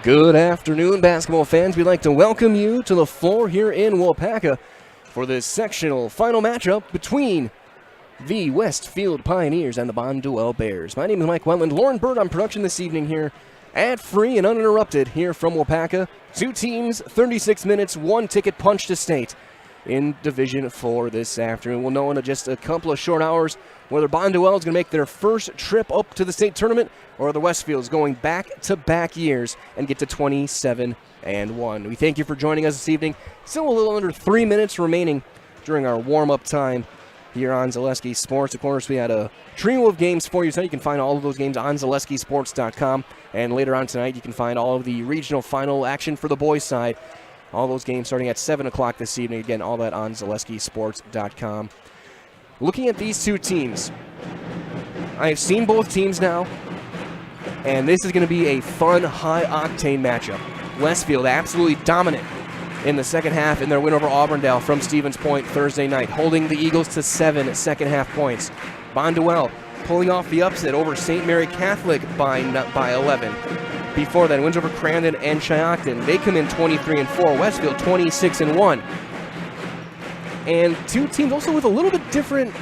Good afternoon, basketball fans. We'd like to welcome you to the floor here in WIAA for this sectional final matchup between the Westfield Pioneers and the Bonduel Bears. My name is Mike Wetland. Lauren Bird on production this evening here at Free and Uninterrupted here from WIAA. Two teams, 36 minutes, one ticket punch to state in Division 4 this afternoon. We'll know in just a couple of short hours whether Bonduel is going to make their first trip up to the state tournament or the Westfield is going back-to-back years and get to 27-1. We thank you for joining us this evening. Still a little under 3 minutes remaining during our warm-up time here on Zaleski Sports. Of course, we had a trio of games for you tonight. You can find all of those games on ZaleskiSports.com. And later on tonight, you can find all of the regional final action for the boys' side. All those games starting at 7 o'clock this evening. Again, all that on ZaleskiSports.com. Looking at these two teams, I've seen both teams now, and this is going to be a fun, high-octane matchup. Westfield absolutely dominant in the second half in their win over Auburndale from Stevens Point Thursday night, holding the Eagles to 7 second-half points. Bonduel pulling off the upset over St. Mary Catholic by 11. Before that, wins over Crandon and Shiocton. They come in 23-4. Westfield 26-1. And two teams also with a little bit different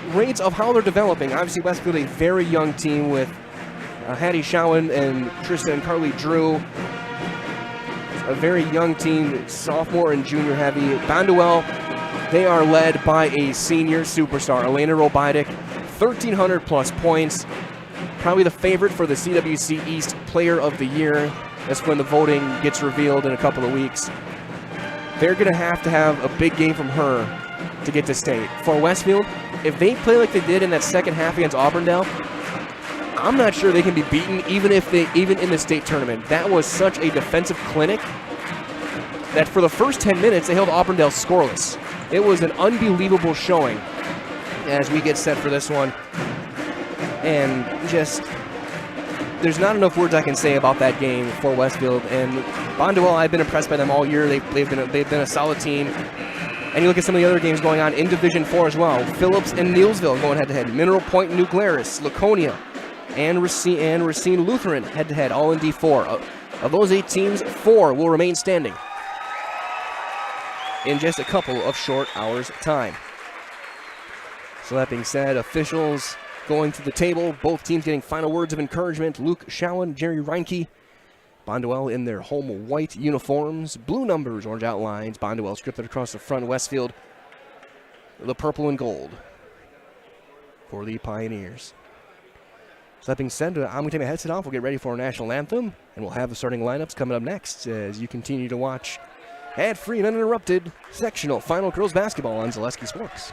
rates of how they're developing. Obviously, Westfield a very young team with Hattie Showen and Tristan and Carly Drew. A very young team, sophomore and junior heavy. Bonduel, they are led by a senior superstar, Elena Robidic, 1,300 plus points. Probably the favorite for the CWC East Player of the Year. That's when the voting gets revealed in a couple of weeks. They're going to have a big game from her to get to state. For Westfield, if they play like they did in that second half against Auburndale, I'm not sure they can be beaten even in the state tournament. That was such a defensive clinic that for the first 10 minutes, they held Auburndale scoreless. It was an unbelievable showing as we get set for this one. And just, there's not enough words I can say about that game for Westfield. And Bonduel, I've been impressed by them all year. They've been a solid team. And you look at some of the other games going on in Division 4 as well. Phillips and Neilsville going head-to-head. Mineral Point and New Glarus, Laconia, and Racine Lutheran head-to-head, all in D4. Of those 8 teams, 4 will remain standing in just a couple of short hours' time. So that being said, officials going to the table, both teams getting final words of encouragement. Luke Showen, Jerry Reinke. Bonduel in their home white uniforms, blue numbers, orange outlines. Bonduel scripted across the front. Westfield, the purple and gold for the Pioneers. So that being said, I'm going to take my headset off. We'll get ready for our national anthem, and we'll have the starting lineups coming up next as you continue to watch ad-free and uninterrupted sectional final girls basketball on Zaleski Sports.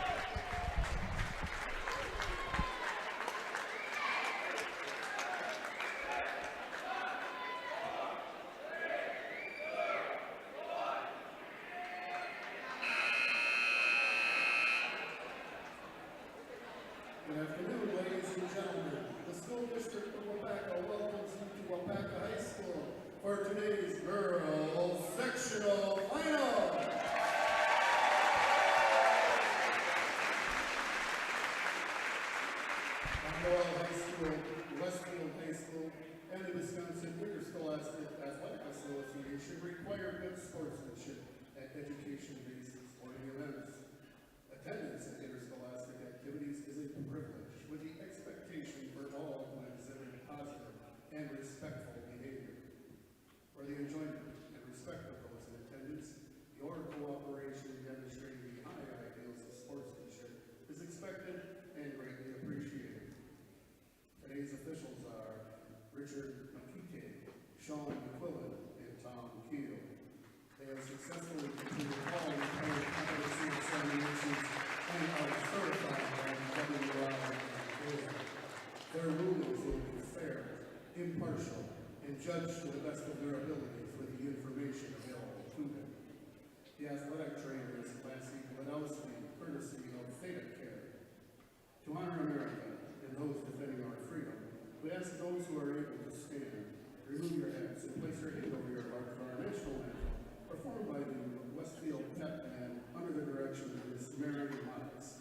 Good afternoon, ladies and gentlemen. The School District of WIAA welcomes you to WIAA High School for today's girls sectional final. Bonduel High School, Westfield High School, and the Wisconsin Interscholastic Athletic Association require good sportsmanship at education-based sporting events. Attendance at interscholastic activities is a privilege with the expectation for all who exhibit positive and respectful behavior. For the enjoyment and respect of those in attendance, your cooperation demonstrating the high ideals of sportsmanship is expected and greatly appreciated. Today's officials are Richard McKee, Sean McQuillan, and Tom Keel. They have successfully completed all required competency examinations and are certified by the WIAA. Their rulings will be fair, impartial, and judged to the best of their abilities with the information available to them. The athletic trainer is Lassie Gladowski, courtesy of Theta Care. To honor America and those defending our freedom, we ask those who are able to stand, remove your hats and place your hand over your heart for our national anthem, performed by the Westfield Pep Band under the direction of Ms. Mary Miles.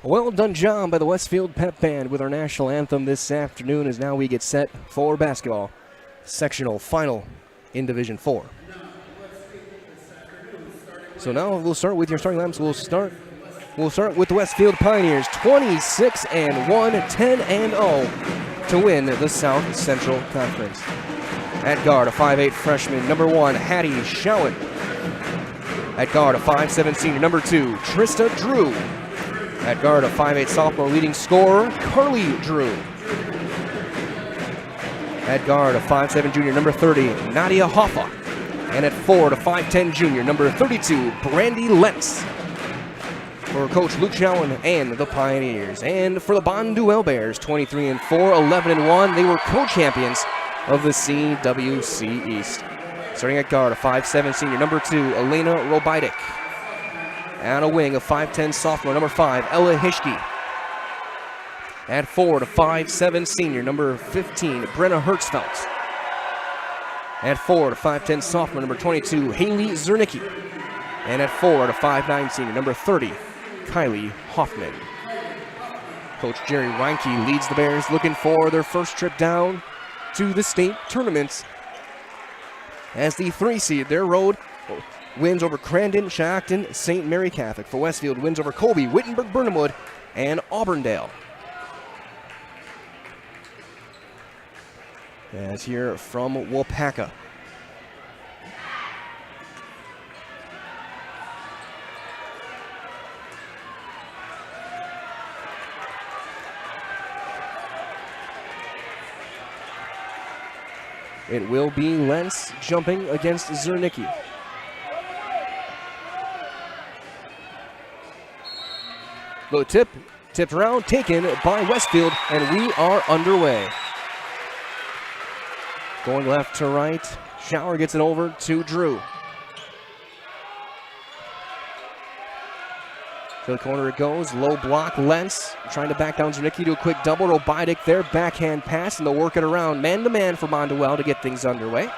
A well done job by the Westfield Pep Band with our national anthem this afternoon as now we get set for basketball. Sectional final in Division 4. So now we'll start with your starting lineups. We'll start with the Westfield Pioneers, 26-1, 10-0 to win the South Central Conference. At guard, a 5'8 freshman, number 1, Hattie Showen. At guard, a 5'7 senior, number 2, Trista Drew. At guard, a 5'8 sophomore leading scorer, Carly Drew. At guard, a 5'7 junior, number 30, Nadia Hoffa. And at forward, a 5'10 junior, number 32, Brandy Lentz. For Coach Luke Showen and the Pioneers. And for the Bonduel Bears, 23-4, 11-1, they were co-champions of the CWC East. Starting at guard, a 5'7 senior, number 2, Elena Robidik. And a wing, a 5'10 sophomore, number 5, Ella Hischke. At forward, a 5'7 senior, number 15, Brenna Hertzfeld. At forward, a 5'10 sophomore, number 22, Haley Zernicki. And at forward, a 5'9 senior, number 30, Kylie Hoffman. Coach Jerry Reinke leads the Bears, looking for their first trip down to the state tournaments. As the 3 seed, their road wins over Crandon, Shackton, St. Mary Catholic. For Westfield, wins over Colby, Wittenberg, Burnhamwood, and Auburndale. As here from Wapaka. It will be Lentz jumping against Zernicki. The tip, tipped around, taken by Westfield, and we are underway. Going left to right, Shower gets it over to Drew. To the corner it goes, low block, Lentz trying to back down Zernicki to a quick double. Robidik there, backhand pass, and they'll work it around man-to-man for Bonduel to get things underway.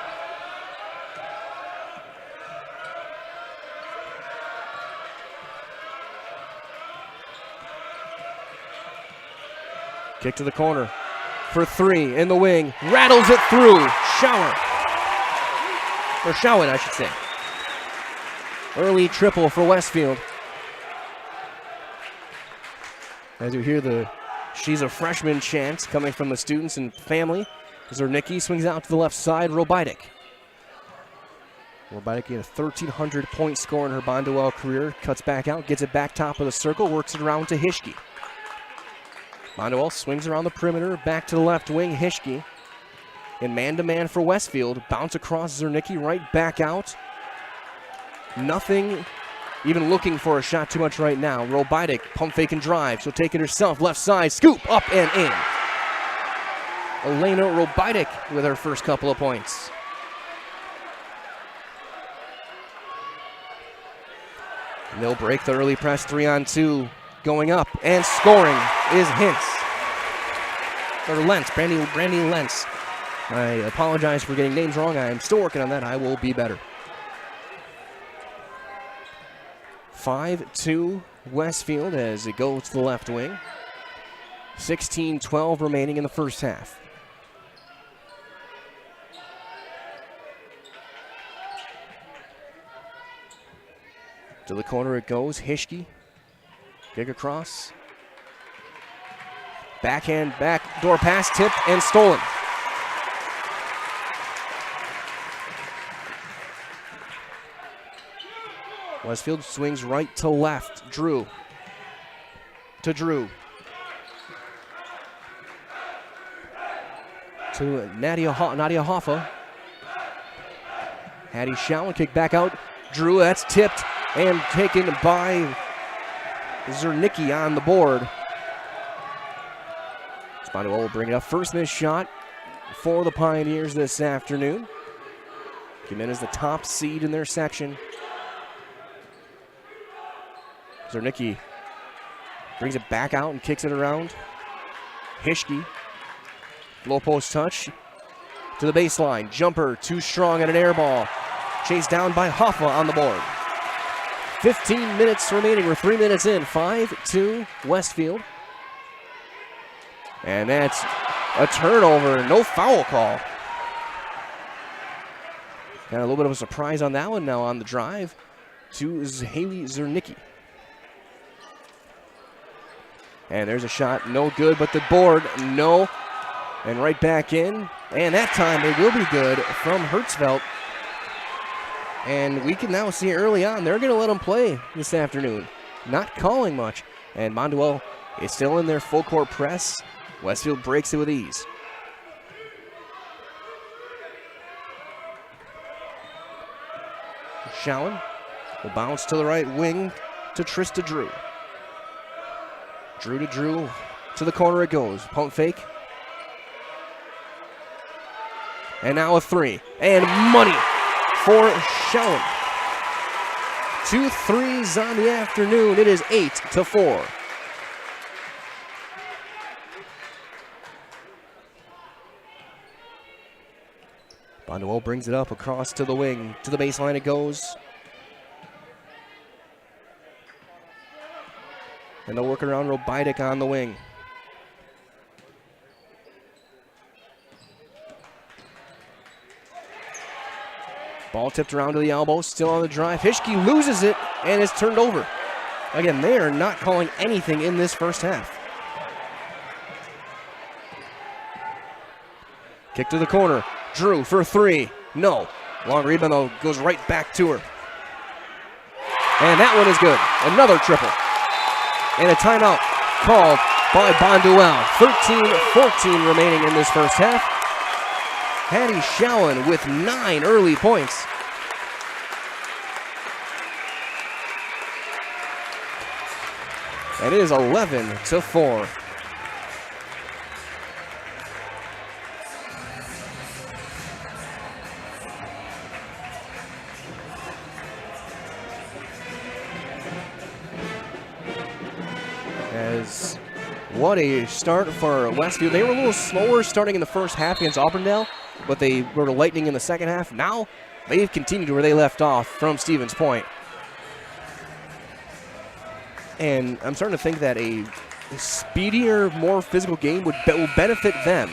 Kick to the corner for 3 in the wing. Rattles it through. Shower. Or Showen, I should say. Early triple for Westfield. As you hear the "she's a freshman" chants coming from the students and family. Zernicki swings out to the left side. Robidik. Robidik had a 1,300-point score in her Bonduel career. Cuts back out, gets it back top of the circle, works it around to Hischke. Bonduel swings around the perimeter, back to the left wing. Hischke in man-to-man for Westfield. Bounce across Zernicki, right back out. Nothing even looking for a shot too much right now. Robidik, pump fake and drive. She'll take it herself, left side, scoop, up and in. Elena Robidik with her first couple of points. And they'll break the early press 3-on-2. Going up and scoring is Lentz, Brandy Lentz. I apologize for getting names wrong. I am still working on that. I will be better. 5-2 Westfield as it goes to the left wing. 16-12 remaining in the first half. To the corner it goes. Hischke. Kick across. Backhand, backdoor pass, tipped and stolen. Westfield swings right to left. Drew. To Drew. To Nadia Hoffa. Hattie Schowen, kick back out. Drew, that's tipped and taken by Zernicki on the board. Bonduel will bring it up. First missed shot for the Pioneers this afternoon. Came in as the top seed in their section. Zernicki brings it back out and kicks it around. Hischke. Low post touch to the baseline. Jumper too strong at an air ball. Chased down by Hoffa on the board. 15 minutes remaining. We're 3 minutes in. 5-2 Westfield. And that's a turnover. No foul call. Got a little bit of a surprise on that one now on the drive to Haley Zernicki. And there's a shot. No good, but the board, no. And right back in. And that time it will be good from Hertzfeld. And we can now see early on, they're going to let them play this afternoon. Not calling much. And Bonduel is still in their full court press. Westfield breaks it with ease. Schowen will bounce to the right wing to Trista Drew. Drew to Drew. To the corner it goes. Pump fake. And now a three. And money for Schowen. 2 threes on the afternoon. It is 8-4. Bonduel brings it up across to the wing. To the baseline it goes. And they'll work around Robidic on the wing. Ball tipped around to the elbow, still on the drive. Hischke loses it and is turned over. Again, they are not calling anything in this first half. Kick to the corner. Drew for three. No. Long rebound, though, goes right back to her. And that one is good. Another triple. And a timeout called by Bonduel. 13-14 remaining in this first half. Hattie Schowen with 9 early points. And it is 11-4. As what a start for Westfield. They were a little slower starting in the first half against Auburndale, but they were lightning in the second half. Now they've continued where they left off from Stevens Point. And I'm starting to think that a speedier, more physical game will benefit them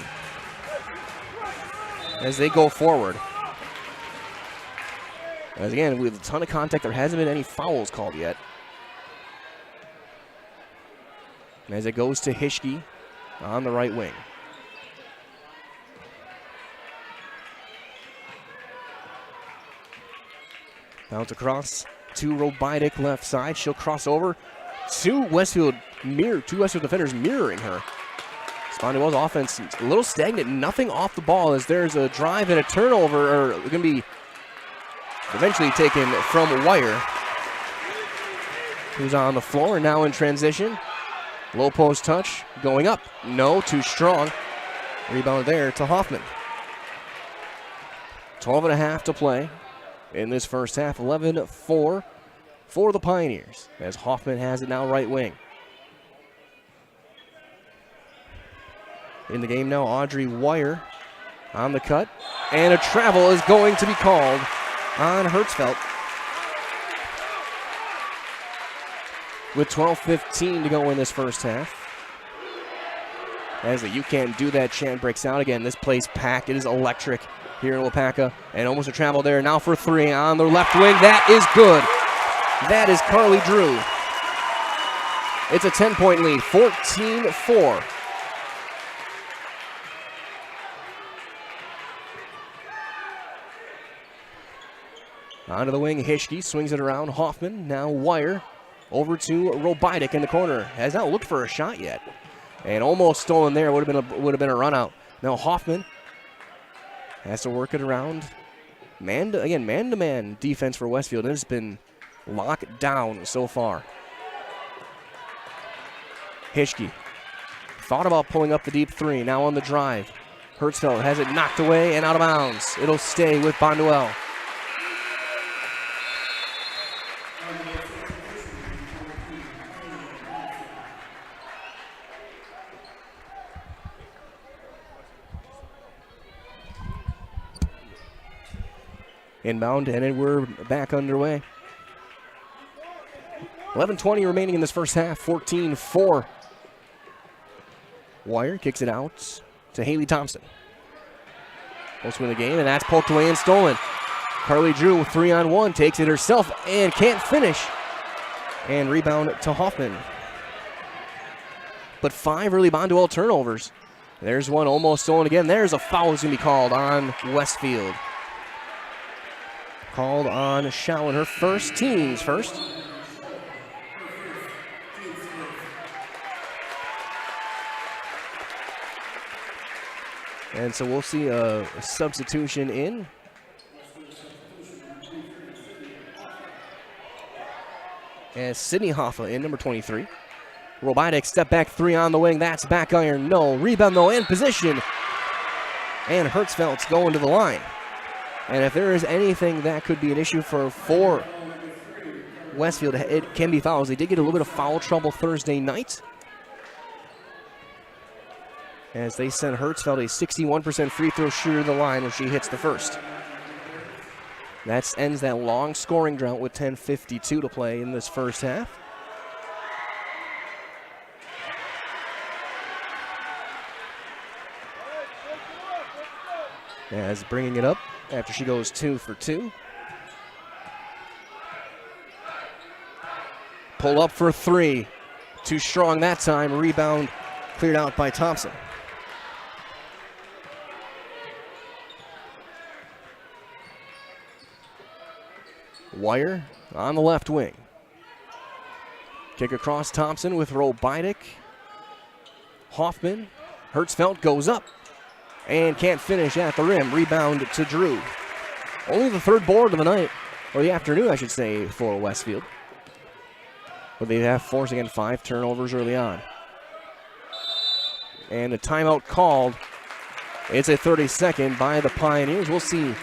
as they go forward. As again, with a ton of contact, there hasn't been any fouls called yet. As it goes to Hischke on the right wing. Bounce across to Robidic left side. She'll cross over to Westfield. Two Westfield defenders mirroring her. Bonduel's offense a little stagnant, nothing off the ball as there's a drive and a turnover, or going to be eventually taken from Wire, who's on the floor now in transition. Low post touch, going up. No, too strong. Rebound there to Hoffman. 12.5 to play in this first half. 11-4 for the Pioneers as Hoffman has it now right wing. In the game now, Audrey Wire on the cut. And a travel is going to be called on Hertzfeld. With 12:15 to go in this first half. As the "You Can't Do That" chant breaks out again. This place packed. It is electric here in Wapaka. And almost a travel there. Now for three on the left wing. That is good. That is Carly Drew. It's a 10-point lead, 14-4. Onto the wing, Hischke swings it around. Hoffman, now Wire, over to Robidik in the corner. Has not looked for a shot yet. And almost stolen there, would have been a run out. Now Hoffman has to work it around. Man-to-man defense for Westfield. It has been locked down so far. Hischke thought about pulling up the deep three. Now on the drive. Hertzfeld has it knocked away and out of bounds. It'll stay with Bonduel. Inbound, and we're back underway. 11:20 remaining in this first half, 14-4. Wire kicks it out to Haley Thompson. Most win the game, and that's poked away and stolen. Carly Drew, 3-on-1, takes it herself and can't finish. And rebound to Hoffman. But 5 early Bonduel turnovers. There's one almost stolen again. There's a foul that's going to be called on Westfield. Called on Schowen, her first, team's first. And so we'll see a substitution in. And Sydney Hoffa in, number 23. Robidik step back 3 on the wing. That's back iron. No. Rebound though in position. And Hertzfeld's going to the line. And if there is anything that could be an issue for Westfield, it can be fouls. They did get a little bit of foul trouble Thursday night, as they sent Hertzfeld, a 61% free throw shooter, to the line when she hits the first. That ends that long scoring drought with 10:52 to play in this first half. As bringing it up after she goes 2 for 2. Pull up for 3. Too strong that time. Rebound cleared out by Thompson. Wire on the left wing. Kick across Thompson with Robidik. Hoffman. Hertzfeld goes up and can't finish at the rim. Rebound to Drew. Only the third board of the night, or the afternoon, I should say, for Westfield. But they have forced again 5 turnovers early on. And a timeout called. It's a 30-second by the Pioneers. We'll see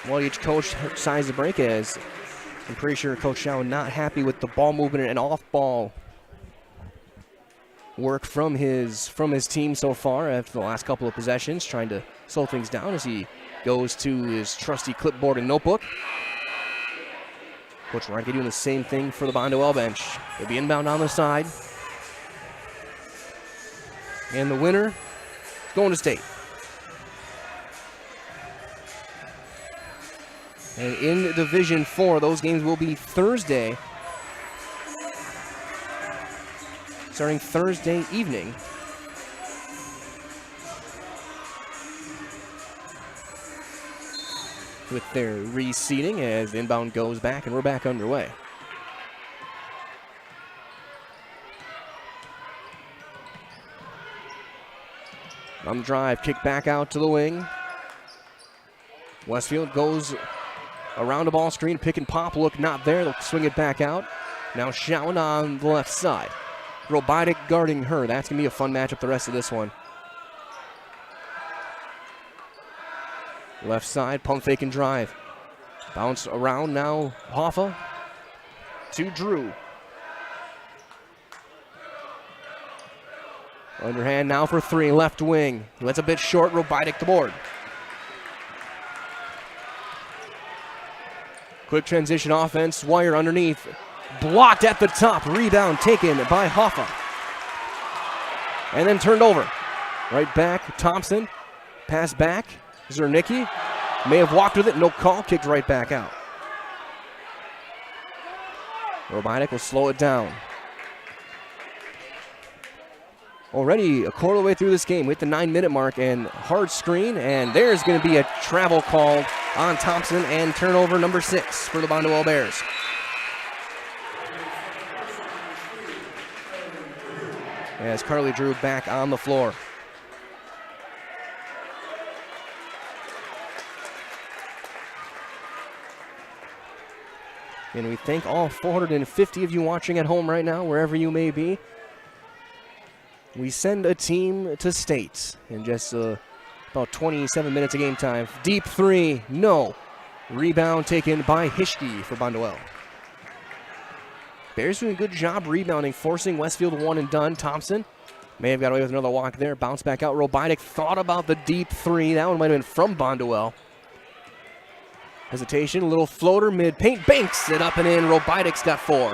what each coach decides to break as. I'm pretty sure Coach Schowen not happy with the ball movement and off-ball work from his team so far after the last couple of possessions, trying to slow things down as he goes to his trusty clipboard and notebook. Coach Reinke doing the same thing for the Bonduel bench. They'll be inbound on the side. And the winner going to state. And in Division 4, those games will be Thursday. Starting Thursday evening. With their reseeding as inbound goes back, and we're back underway. On the drive, kick back out to the wing. Westfield goes around the ball screen, pick and pop, look not there, they'll swing it back out. Now Schowen on the left side. Robidik guarding her. That's going to be a fun matchup the rest of this one. Left side, pump fake and drive. Bounce around now, Hoffa to Drew. Underhand now for 3, left wing. That's a bit short, Robidik the board. Quick transition offense, Wire underneath. Blocked at the top, rebound taken by Hoffa. And then turned over. Right back, Thompson. Pass back, Zernicki. May have walked with it. No call. Kicked right back out. Robinek will slow it down. Already a quarter of the way through this game. We hit the 9-minute mark and hard screen. And there's going to be a travel called on Thompson and turnover number 6 for the Bonduel Bears. As Carly Drew back on the floor. And we thank all 450 of you watching at home right now, wherever you may be. We send a team to state in just about 27 minutes of game time. Deep three, no. Rebound taken by Hischke for Bonduel. Bears doing a good job rebounding, forcing Westfield one and done. Thompson may have got away with another walk there. Bounce back out. Robinek thought about the deep three. That one might have been from Bonduel. Hesitation, a little floater, mid-paint, banks it up and in. Robinek's got 4.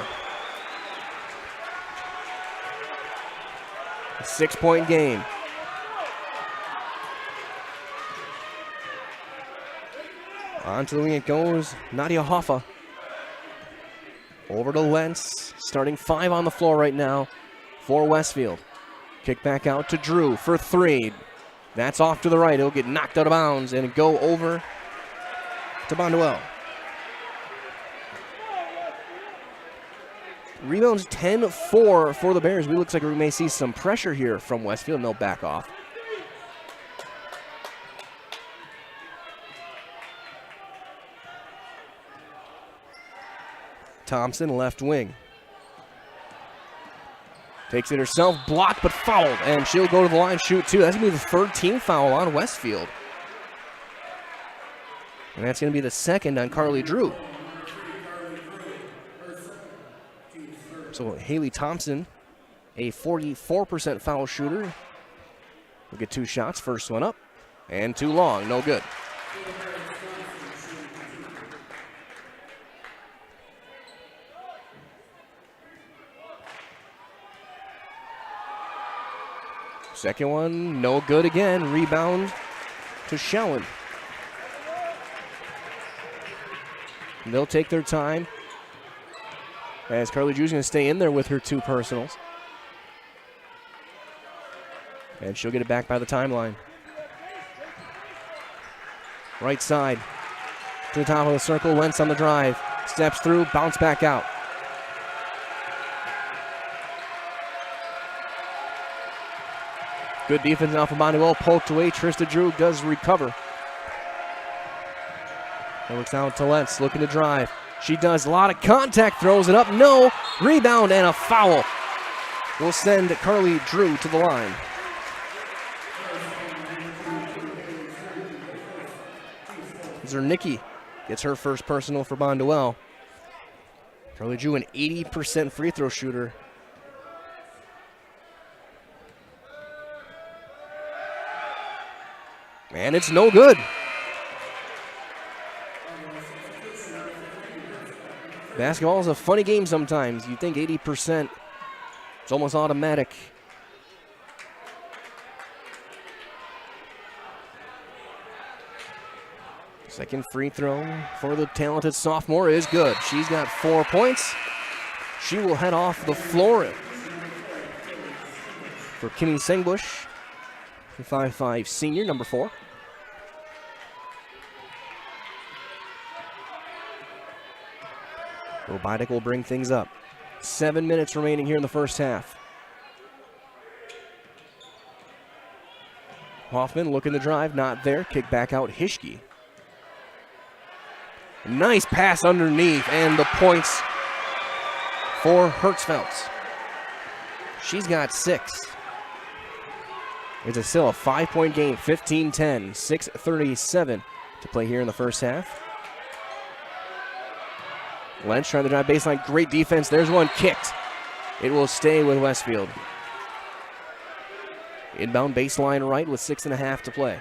A 6-point game. On to the wing it goes, Nadia Hoffa. Over to Lentz, starting 5 on the floor right now for Westfield. Kick back out to Drew for 3. That's off to the right. It'll get knocked out of bounds and go over to Bonduel. Rebounds 10-4 for the Bears. We looks like we may see some pressure here from Westfield, and they'll back off. Thompson, left wing. Takes it herself, blocked but fouled, and she'll go to the line, shoot 2. That's going to be the 3rd team foul on Westfield. And that's going to be the 2nd on Carly Drew. So Haley Thompson, a 44% foul shooter. We'll get 2 shots. First one up and too long. No good. Second one, no good again. Rebound to Schowen. They'll take their time as Carly Drew's going to stay in there with her 2 personals. And she'll get it back by the timeline. Right side to the top of the circle. Lentz on the drive. Steps through, bounce back out. Good defense now from Bonduel. Poked away. Trista Drew does recover. It looks out to Lentz, looking to drive. She does a lot of contact, throws it up. No. Rebound and a foul. Will send Carly Drew to the line. Zernicki gets her first personal for Bonduel. Carly Drew, an 80% free throw shooter. And it's no good. Basketball is a funny game sometimes. You think 80%, it's almost automatic. Second free throw for the talented sophomore is good. She's got 4 points. She will head off the floor for Kimmy Sengbush, the 5'5" senior, number 4. Robinek will bring things up. 7 minutes remaining here in the first half. Hoffman looking to drive, not there. Kick back out, Hischke. Nice pass underneath, and the points for Hertzfeld. She's got 6. It's still a 5-point game, 15-10, 6:37 to play here in the first half. Lentz trying to drive baseline. Great defense. There's one kicked. It will stay with Westfield. Inbound baseline right with 6.5 to play.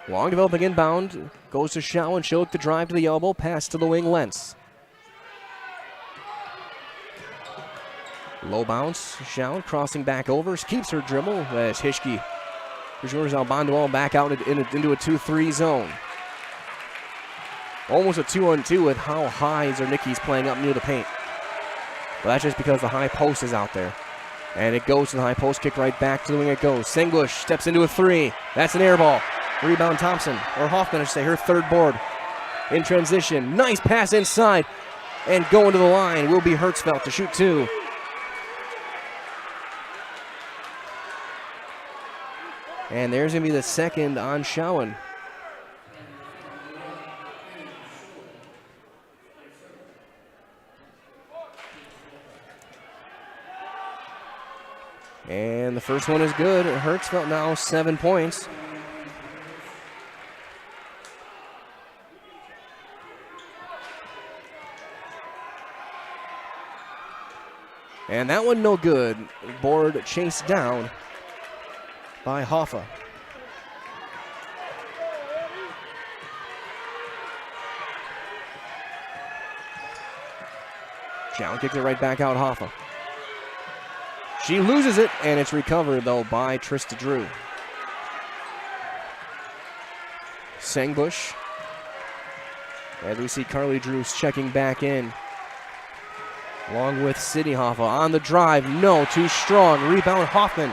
Long developing inbound. Goes to Schowen. She'll look to drive to the elbow. Pass to the wing. Lentz. Low bounce, Schown crossing back over, keeps her dribble as Hischke rejoins now Bonduel back out into a 2-3 zone. Almost a 2-on-2 with how high Zernicki's playing up near the paint. But that's just because the high post is out there. And it goes to the high post, kick right back to the wing it goes. Sengbush steps into a 3. That's an air ball. Rebound Thompson, or Hoffman, I should say, her third board. In transition, nice pass inside. And going to the line will be Hertzfeld to shoot 2. And there's going to be the second on Schown. And the first one is good. Hertzfeld now 7 points. And that one no good. Board chased down by Hoffa. Schown kicks it right back out, Hoffa. She loses it, and it's recovered, though, by Trista Drew. Sengbush. As we see Carly Drews checking back in. Along with Sydney Hoffa on the drive. No, too strong. Rebound Hoffman.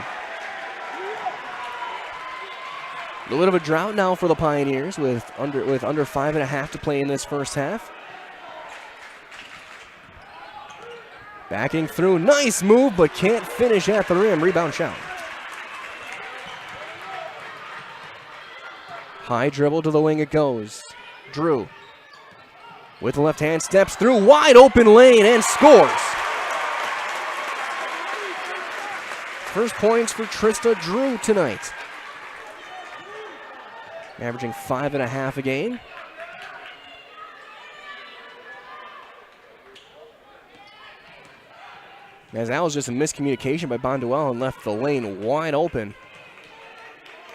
A little bit of a drought now for the Pioneers with under 5.5 to play in this first half. Backing through, nice move, but can't finish at the rim. Rebound Schown. High dribble to the wing it goes. Drew with the left hand steps through, wide open lane and scores. First points for Trista Drew tonight. Averaging 5.5 a game. As that was just a miscommunication by Bonduel and left the lane wide open.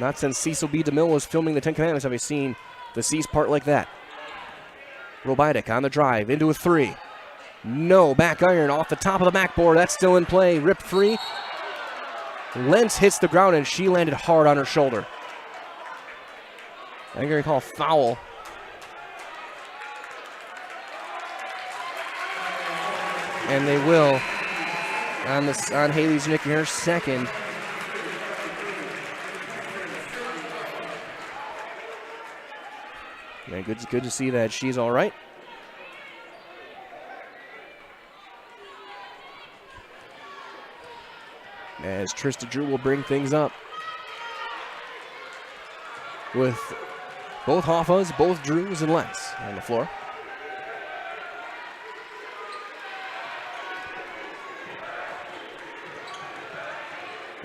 Not since Cecil B. DeMille was filming the 10 Commandments have we seen the C's part like that. Robidik on the drive into a 3. No, back iron off the top of the backboard. That's still in play. Rip 3. Lentz hits the ground and she landed hard on her shoulder. I think they're going to call foul. And they will on Haley Zernicki, her second. Yeah, good to see that she's all right. As Trista Drew will bring things up with both Hoffas, both Drews, and Lentz on the floor.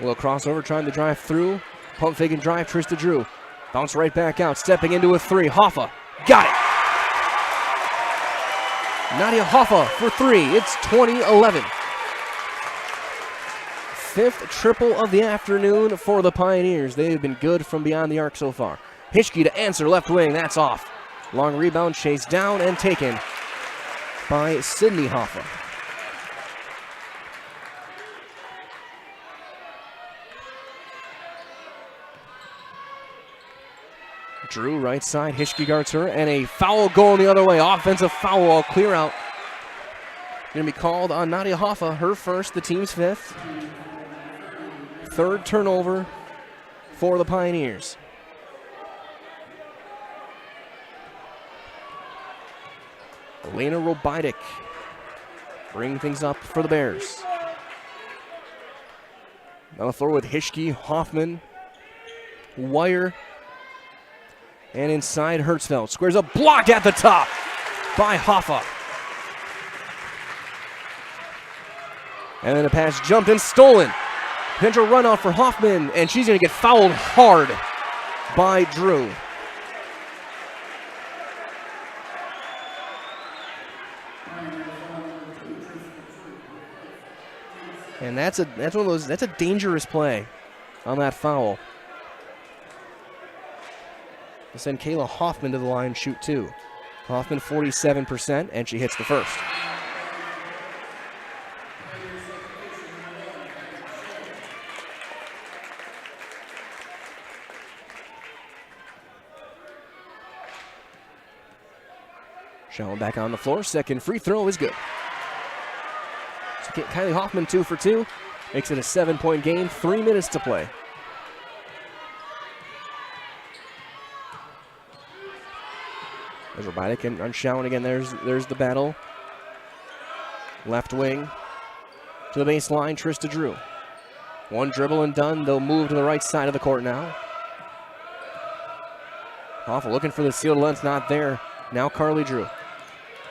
A little crossover, trying to drive through. Pump fake and drive, Trista Drew. Bounce right back out, stepping into a 3. Hoffa, got it! Nadia Hoffa for 3. It's 20-11. Fifth triple of the afternoon for the Pioneers. They have been good from beyond the arc so far. Hischke to answer, left wing, that's off. Long rebound, chased down and taken by Sydney Hoffa. Drew, right side, Hischke guards her, and a foul going the other way. Offensive foul, clear out. Going to be called on Nadia Hoffa, her first, the team's 5th. Third turnover for the Pioneers. Elena Robidik bringing things up for the Bears. On the floor with Hischke, Hoffman, Wire, and inside Hertzfeld. Squares up, blocked at the top by Hoffa. And then a pass jumped and stolen. Potential run out for Hoffman, and she's going to get fouled hard by Drew. And that's a dangerous play on that foul. We'll send Kayla Hoffman to the line, shoot 2. Hoffman 47%, and she hits the first. Shallon back on the floor. Second free throw is good. So Kylie Hoffman 2 for 2. Makes it a 7-point game. 3 minutes to play. There's Robitic and on Shallon again. There's the battle. Left wing to the baseline. Trista Drew. One dribble and done. They'll move to the right side of the court now. Hoffa looking for the sealed length. Not there. Now Carly Drew.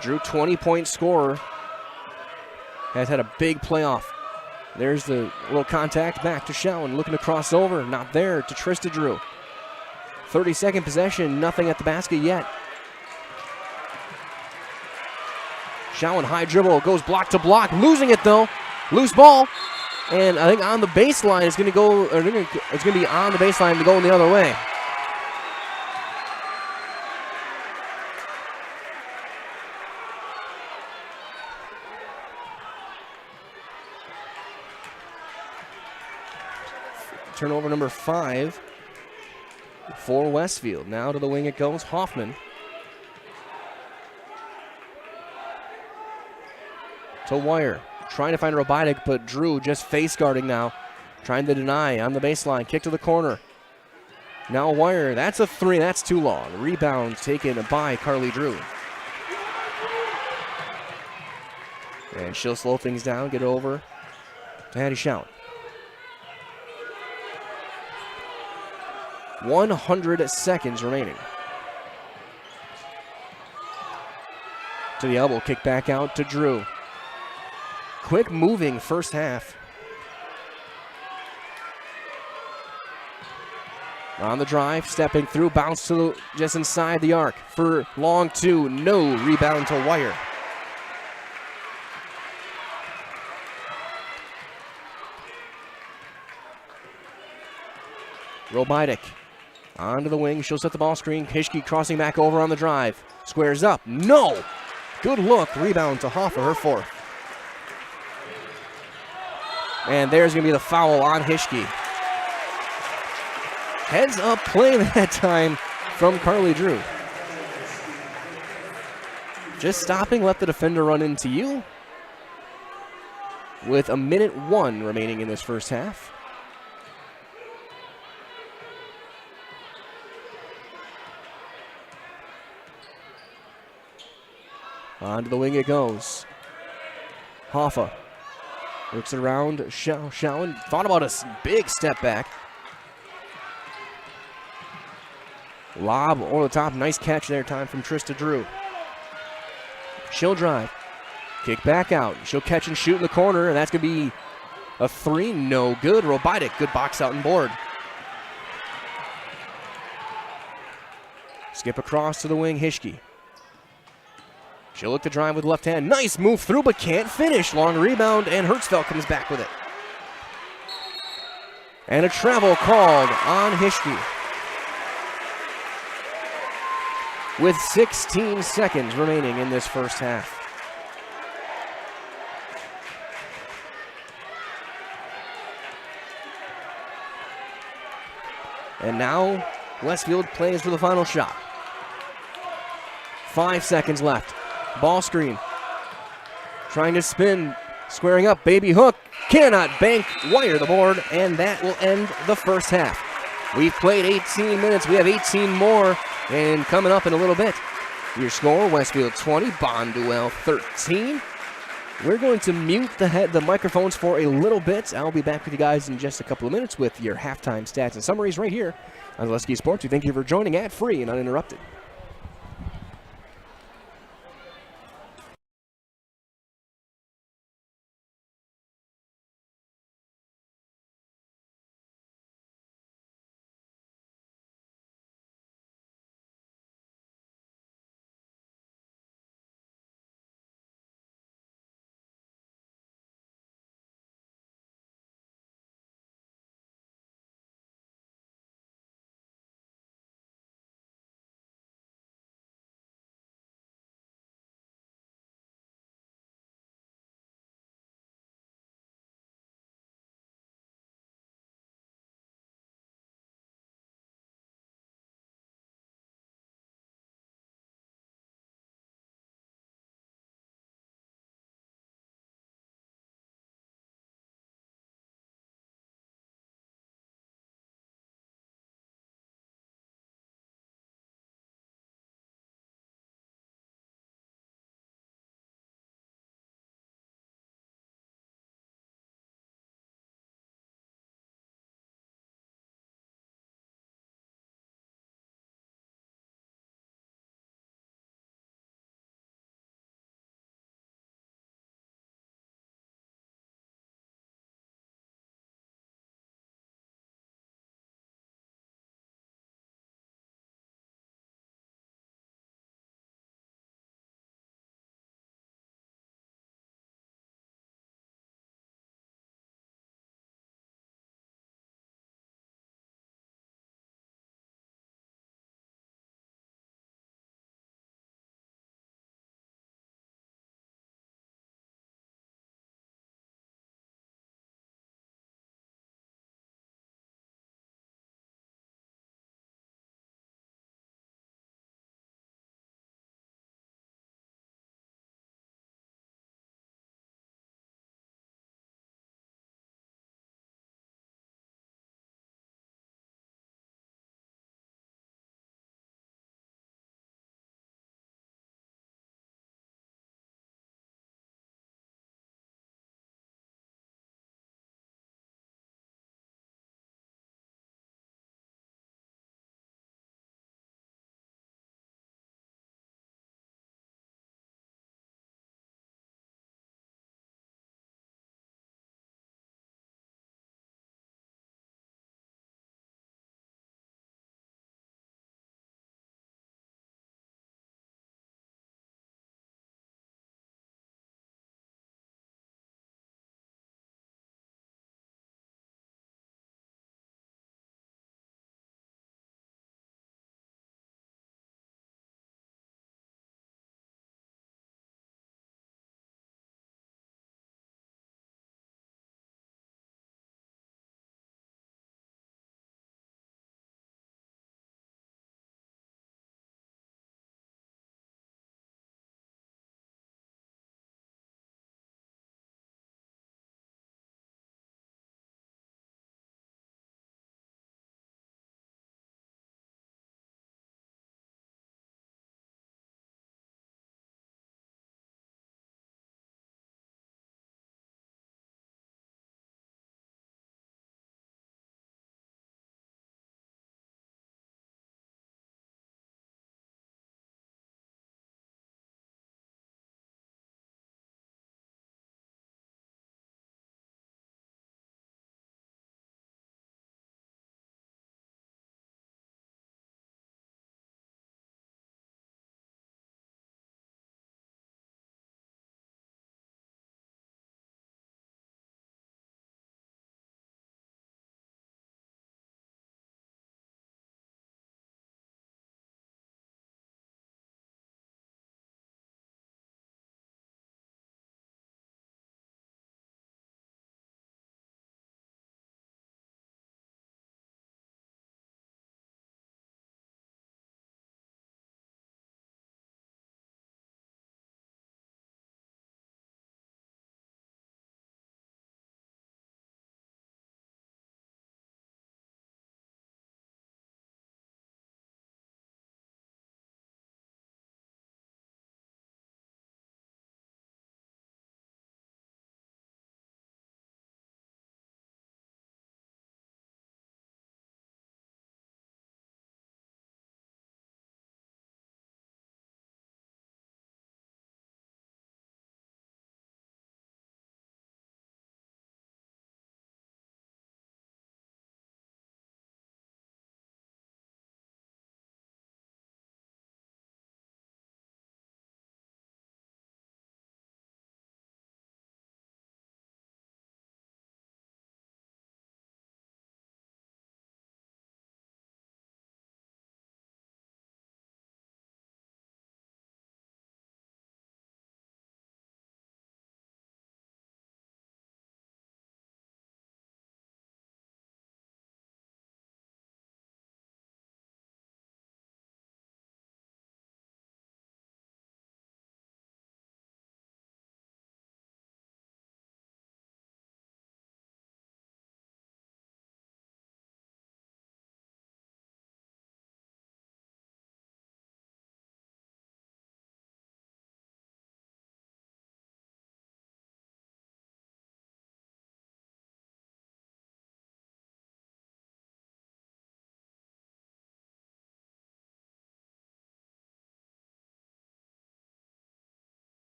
Drew, 20-point scorer. Has had a big playoff. There's the little contact back to Shallon. Looking to cross over. Not there to Trista Drew. 30-second possession. Nothing at the basket yet. Shallon high dribble. Goes block to block. Losing it though. Loose ball. And I think on the baseline it's going to go. It's going to be on the baseline to go in the other way. Turnover number 5 for Westfield. Now to the wing it goes. Hoffman. To Wire. Trying to find Robitic, but Drew just face guarding now. Trying to deny on the baseline. Kick to the corner. Now Wire. That's a 3. That's too long. Rebound taken by Carly Drew. And she'll slow things down. Get it over to Hattie Shallon. 100 seconds remaining. To the elbow, kick back out to Drew. Quick moving first half. On the drive, stepping through, bounce to just inside the arc for long 2. No, rebound to Wire. Robitic. Onto the wing, she'll set the ball screen. Hishke crossing back over on the drive. Squares up, no! Good look, rebound to Hoffa, her 4th. And there's going to be the foul on Hishke. Heads up play that time from Carly Drew. Just stopping, let the defender run into you. With a minute 1 remaining in this first half. Onto the wing it goes. Hoffa works it around. Shallon thought about a big step back. Lob over the top. Nice catch there. Time from Trista Drew. She'll drive. Kick back out. She'll catch and shoot in the corner, and that's going to be a 3. No good. Robitic. Good box out and board. Skip across to the wing. Hishke. She'll look to drive with left hand. Nice move through, but can't finish. Long rebound, and Hertzfeld comes back with it. And a travel called on Hishke. With 16 seconds remaining in this first half. And now Westfield plays for the final shot. 5 seconds left. Ball screen. Trying to spin. Squaring up. Baby hook. Cannot bank. Wire the board. And that will end the first half. We've played 18 minutes. We have 18 more. And coming up in a little bit. Your score, Westfield 20. Bonduel 13. We're going to mute the microphones for a little bit. I'll be back with you guys in just a couple of minutes with your halftime stats and summaries right here on Lesky Sports. We thank you for joining ad-free and uninterrupted.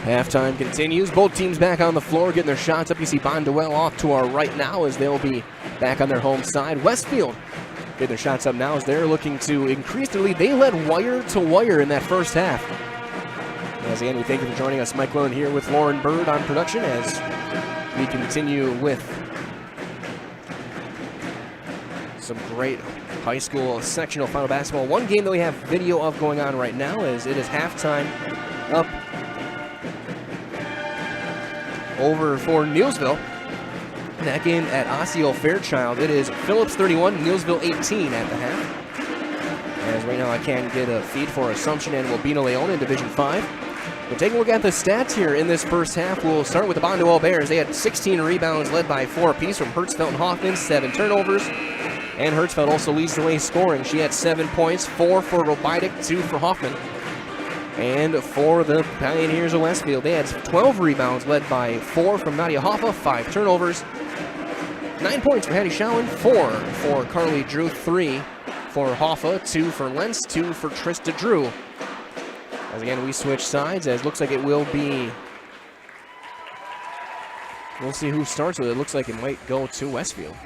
Halftime continues. Both teams back on the floor getting their shots up. You see Bonduel off to our right now as they'll be back on their home side. Westfield getting their shots up now as they're looking to increase their lead. They led wire to wire in that first half. As again, we thank you for joining us. Mike Lone here with Lauren Bird on production as we continue with some great high school sectional final basketball. One game that we have video of going on right now is it is halftime up over for Neilsville. That game at Osseo Fairchild, it is Phillips 31, Neilsville 18 at the half. As right now I can't get a feed for Assumption and Wabena Leone in Division 5. But taking a look at the stats here in this first half, we'll start with the Bonduel Bears. They had 16 rebounds led by 4 apiece from Hertzfeld and Hoffman, 7 turnovers. And Hertzfeld also leads the way scoring. She had 7 points, 4 for Robidic, 2 for Hoffman. And for the Pioneers of Westfield, they had 12 rebounds led by 4 from Nadia Hoffa, 5 turnovers. 9 points for Hattie Schowen, 4 for Carly Drew, 3 for Hoffa, 2 for Lentz, 2 for Trista Drew. As again, we switch sides, as looks like it will be, we'll see who starts with it. It looks like it might go to Westfield.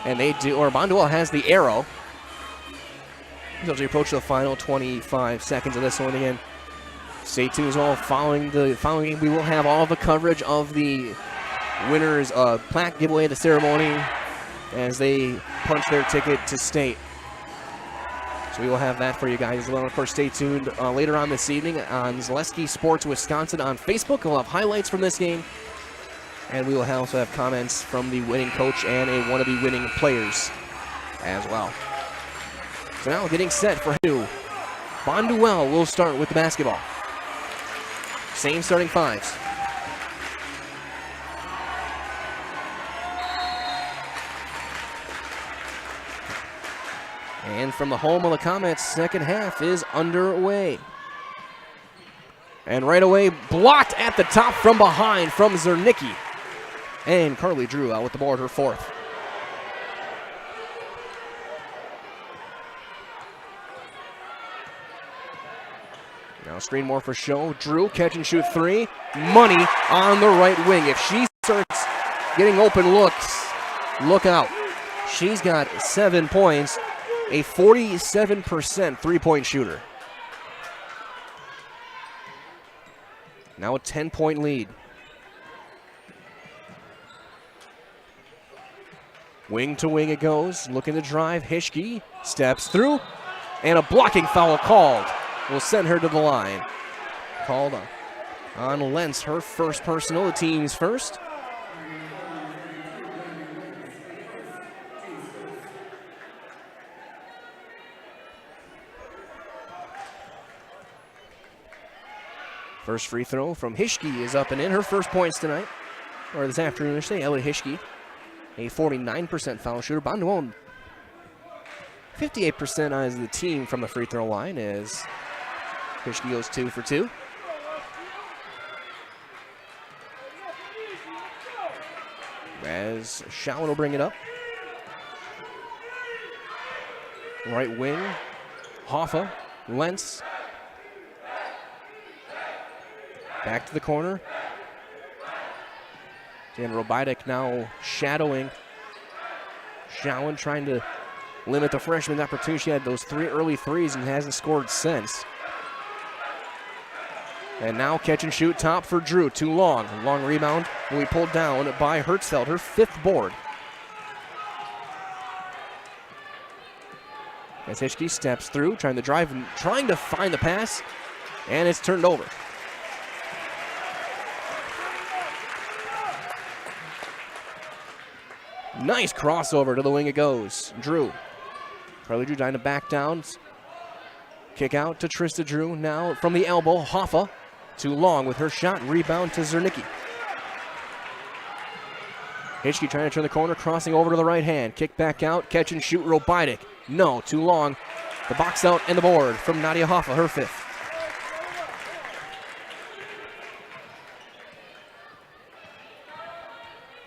And they do, or Bonduel has the arrow. As we approach the final 25 seconds of this one again. Stay tuned as well. Following game, we will have all the coverage of the winners' plaque giveaway, the ceremony, as they punch their ticket to state. So we will have that for you guys as well. Of course, stay tuned later on this evening on Zaleski Sports Wisconsin on Facebook. We'll have highlights from this game. And we will also have comments from the winning coach and a wannabe winning players as well. So now getting set for two. Bonduel will start with the basketball. Same starting fives. And from the home of the Comets, second half is underway. And right away, blocked at the top from behind from Zernicki. And Carly Drew out with the board, her fourth. Now screen more for show. Drew, catch and shoot three. Money on the right wing. If she starts getting open looks, look out. She's got 7 points, a 47% three-point shooter. Now a 10-point lead. Wing to wing it goes, looking to drive. Hischke steps through, and a blocking foul called. Will send her to the line. Called on Lentz, her first personal, the team's first. First free throw from Hischke is up and in. Her first points tonight, or this afternoon, I should say. Ellie Hischke, a 49% foul shooter. Bonduel, 58% as the team from the free throw line as Hischke goes 2 for 2. As Schowen will bring it up. Right wing, Hoffa, Lentz. Back to the corner. And Robidic now shadowing Schowen, trying to limit the freshman's opportunity. She had those 3 early threes and hasn't scored since. And now catch and shoot top for Drew. Too long. Long rebound will be pulled down by Hertzfeld, her 5th board. As Hischke steps through, trying to drive and trying to find the pass, and it's turned over. Nice crossover to the wing it goes. Drew. Carly Drew trying to back down. Kick out to Trista Drew. Now from the elbow, Hoffa. Too long with her shot. Rebound to Zernicki. Hischke trying to turn the corner, crossing over to the right hand. Kick back out, catch and shoot Robidic. No, too long. The box out and the board from Nadia Hoffa, her 5th.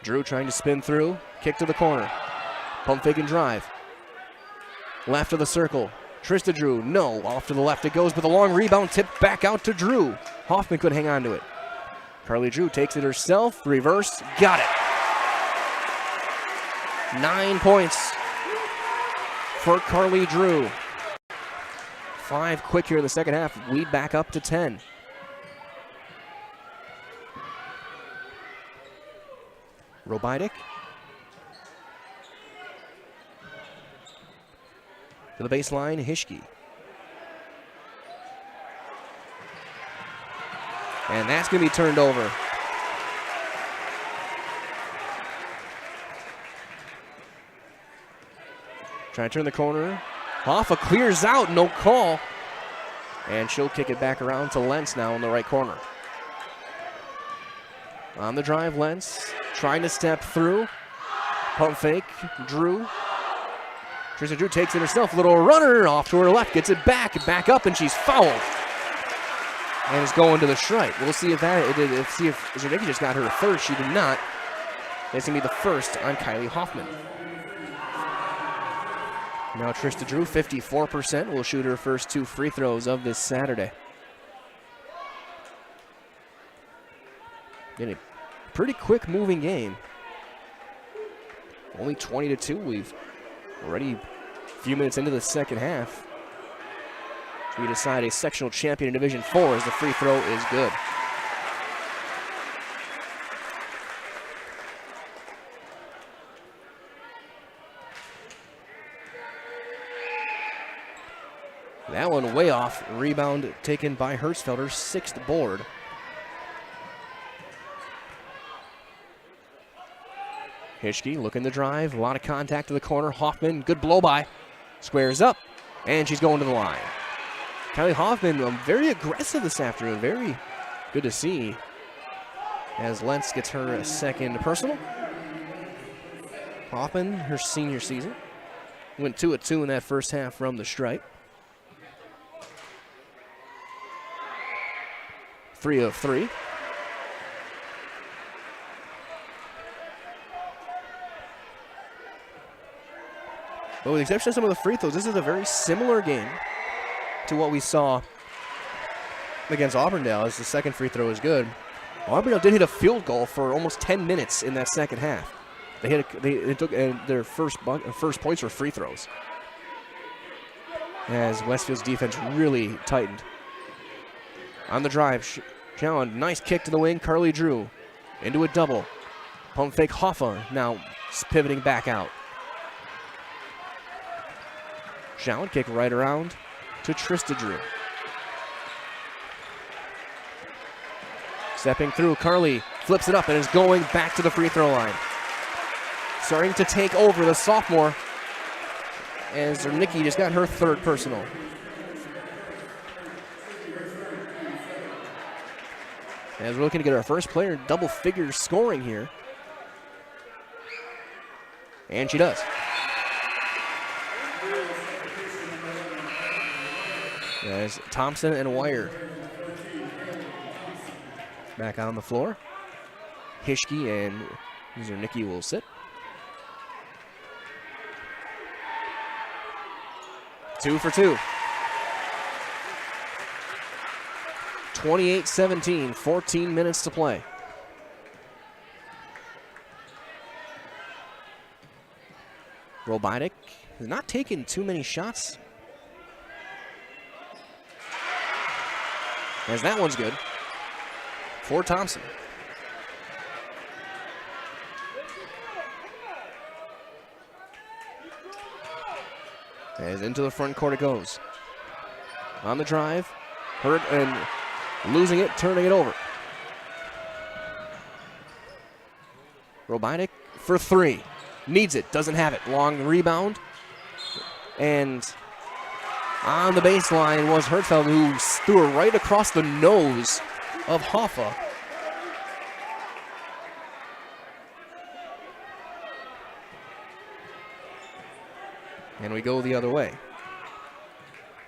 Drew trying to spin through. Kick to the corner. Pump fake and drive. Left of the circle. Trista Drew, no. Off to the left it goes, but the long rebound tipped back out to Drew. Hoffman couldn't hang on to it. Carly Drew takes it herself. Reverse. Got it. 9 points for Carly Drew. 5 quick here in the second half. Lead back up to 10. Robidic. To the baseline, Hishke. And that's going to be turned over. Trying to turn the corner. Hoffa clears out, no call. And she'll kick it back around to Lentz now in the right corner. On the drive, Lentz trying to step through. Pump fake, Drew. Trista Drew takes it herself. Little runner off to her left, gets it back up, and she's fouled. And is going to the stripe. We'll see if Zernicki just got her third. She did not. It's going to be the first on Kylie Hoffman. Now Trista Drew, 54%, will shoot her first 2 free throws of this Saturday. In a pretty quick moving game. Only 20-2. We've already a few minutes into the second half. We decide a sectional champion in Division 4 as the free throw is good. That one way off. Rebound taken by Hertzfelder, 6th board. Hishke looking to drive. A lot of contact to the corner. Hoffman, good blow by. Squares up, and she's going to the line. Kylie Hoffman, very aggressive this afternoon. Very good to see as Lentz gets her second personal. Hoffman, her senior season. Went 2 of 2 in that first half from the stripe. 3 of 3. But with the exception of some of the free throws, this is a very similar game to what we saw against Auburndale, as the second free throw is good. Auburndale did hit a field goal for almost 10 minutes in that second half. They took their first points were free throws, as Westfield's defense really tightened. On the drive, Challen, nice kick to the wing. Carly Drew into a double. Pump fake, Hoffa now pivoting back out. Challen kick right around to Trista Drew. Stepping through, Carly flips it up and is going back to the free throw line. Starting to take over, the sophomore, as Zernicki just got her third personal. As we're looking to get our first player in double figure scoring here. And she does. As Thompson and Wire back on the floor. Hishke and Zernicki will sit. 2 for 2. 28-17, 14 minutes to play. Robidic has not taken too many shots, as that one's good for Thompson. As into the front court it goes. On the drive, hurt and losing it, turning it over. Robidic for 3. Needs it, doesn't have it. Long rebound. And on the baseline was Hertzfeld, who threw her right across the nose of Hoffa. And we go the other way.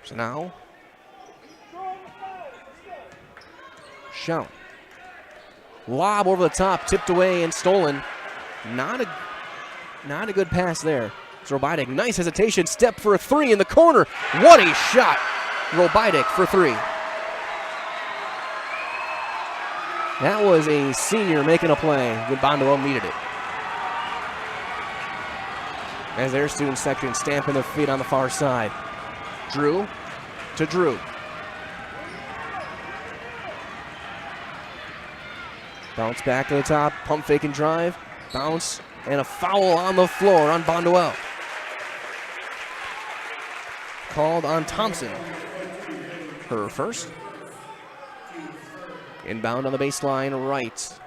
So now, Schoen. Lob over the top, tipped away and stolen. Not a good pass there. Robidik, nice hesitation, step for a three in the corner. What a shot. Robidik for three. That was a senior making a play when Bonduel needed it. As their student section stamping their feet on the far side. Drew to Drew. Bounce back to the top, pump fake and drive. Bounce and a foul on the floor on Bonduel. Called on Thompson. Her first. Inbound on the baseline right.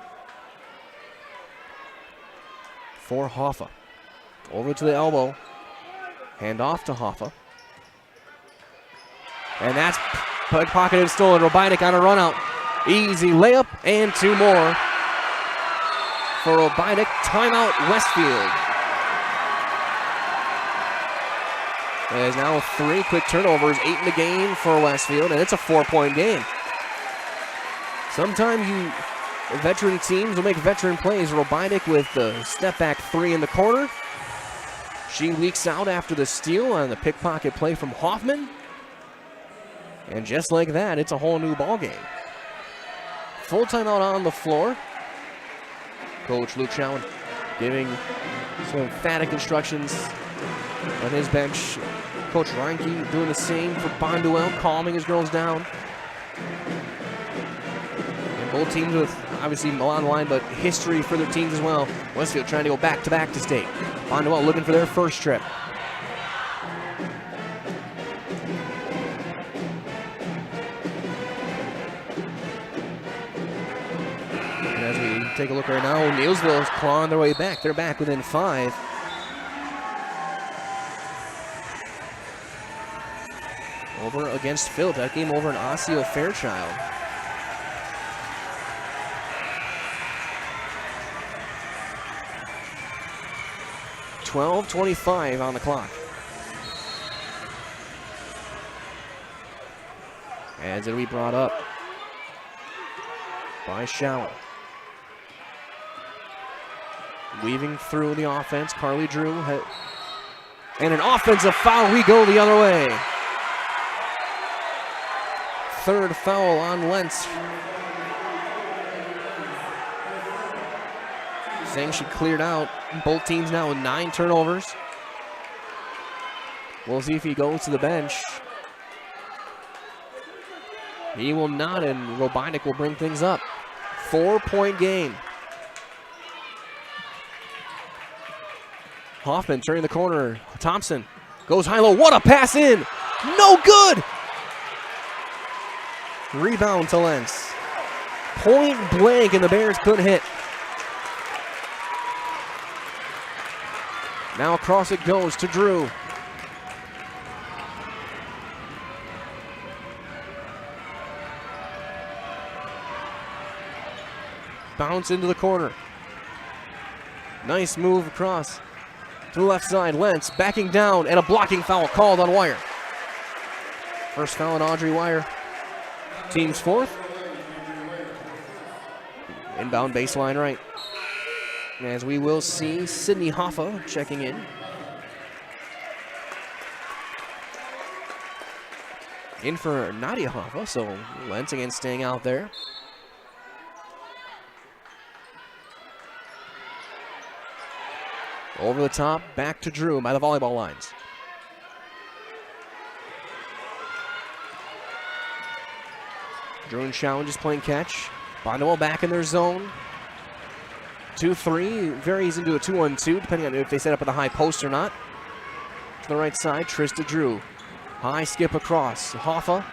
For Hoffa. Over to the elbow. Hand off to Hoffa. And that's pocketed, stolen. Robidik on a run out. Easy layup and two more. For Robidik, timeout Westfield. There's now three quick turnovers, 8 in the game for Westfield, and it's a 4-point game. Sometimes veteran teams will make veteran plays. Robidik with the step back three in the corner. She leaks out after the steal on the pickpocket play from Hoffman. And just like that, it's a whole new ball game. Full timeout on the floor. Coach Luke Chowan giving some emphatic instructions on his bench. Coach Reinke doing the same for Bonduel, calming his girls down. And both teams with obviously a lot on the line, but history for their teams as well. Westfield trying to go back-to-back to state. Bonduel looking for their first trip. And as we take a look right now, Neilsville's clawing their way back. They're back within 5. Over against Phil. That game over in Osseo Fairchild. .25 on the clock. As it'll be brought up by Shower. Weaving through the offense, Carly Drew. And an offensive foul, we go the other way. Third foul on Lentz. Saying she cleared out. Both teams now with 9 turnovers. We'll see if he goes to the bench. He will not, and Robidik will bring things up. 4-point game. Hoffman turning the corner. Thompson goes high-low. What a pass in! No good! Rebound to Lentz. Point blank, and the Bears couldn't hit. Now across it goes to Drew. Bounce into the corner. Nice move across to the left side. Lentz backing down, and a blocking foul called on Wire. First foul on Audrey Wire. Team's 4th. Inbound baseline right. As we will see Sydney Hoffa checking in. In for Nadia Hoffa, so Lentz again staying out there. Over the top, back to Drew by the volleyball lines. Drew and Chowan just playing catch. Bonduel back in their zone. 2-3, varies into a 2-1-2, depending on if they set up at the high post or not. To the right side, Trista Drew. High skip across. Hoffa,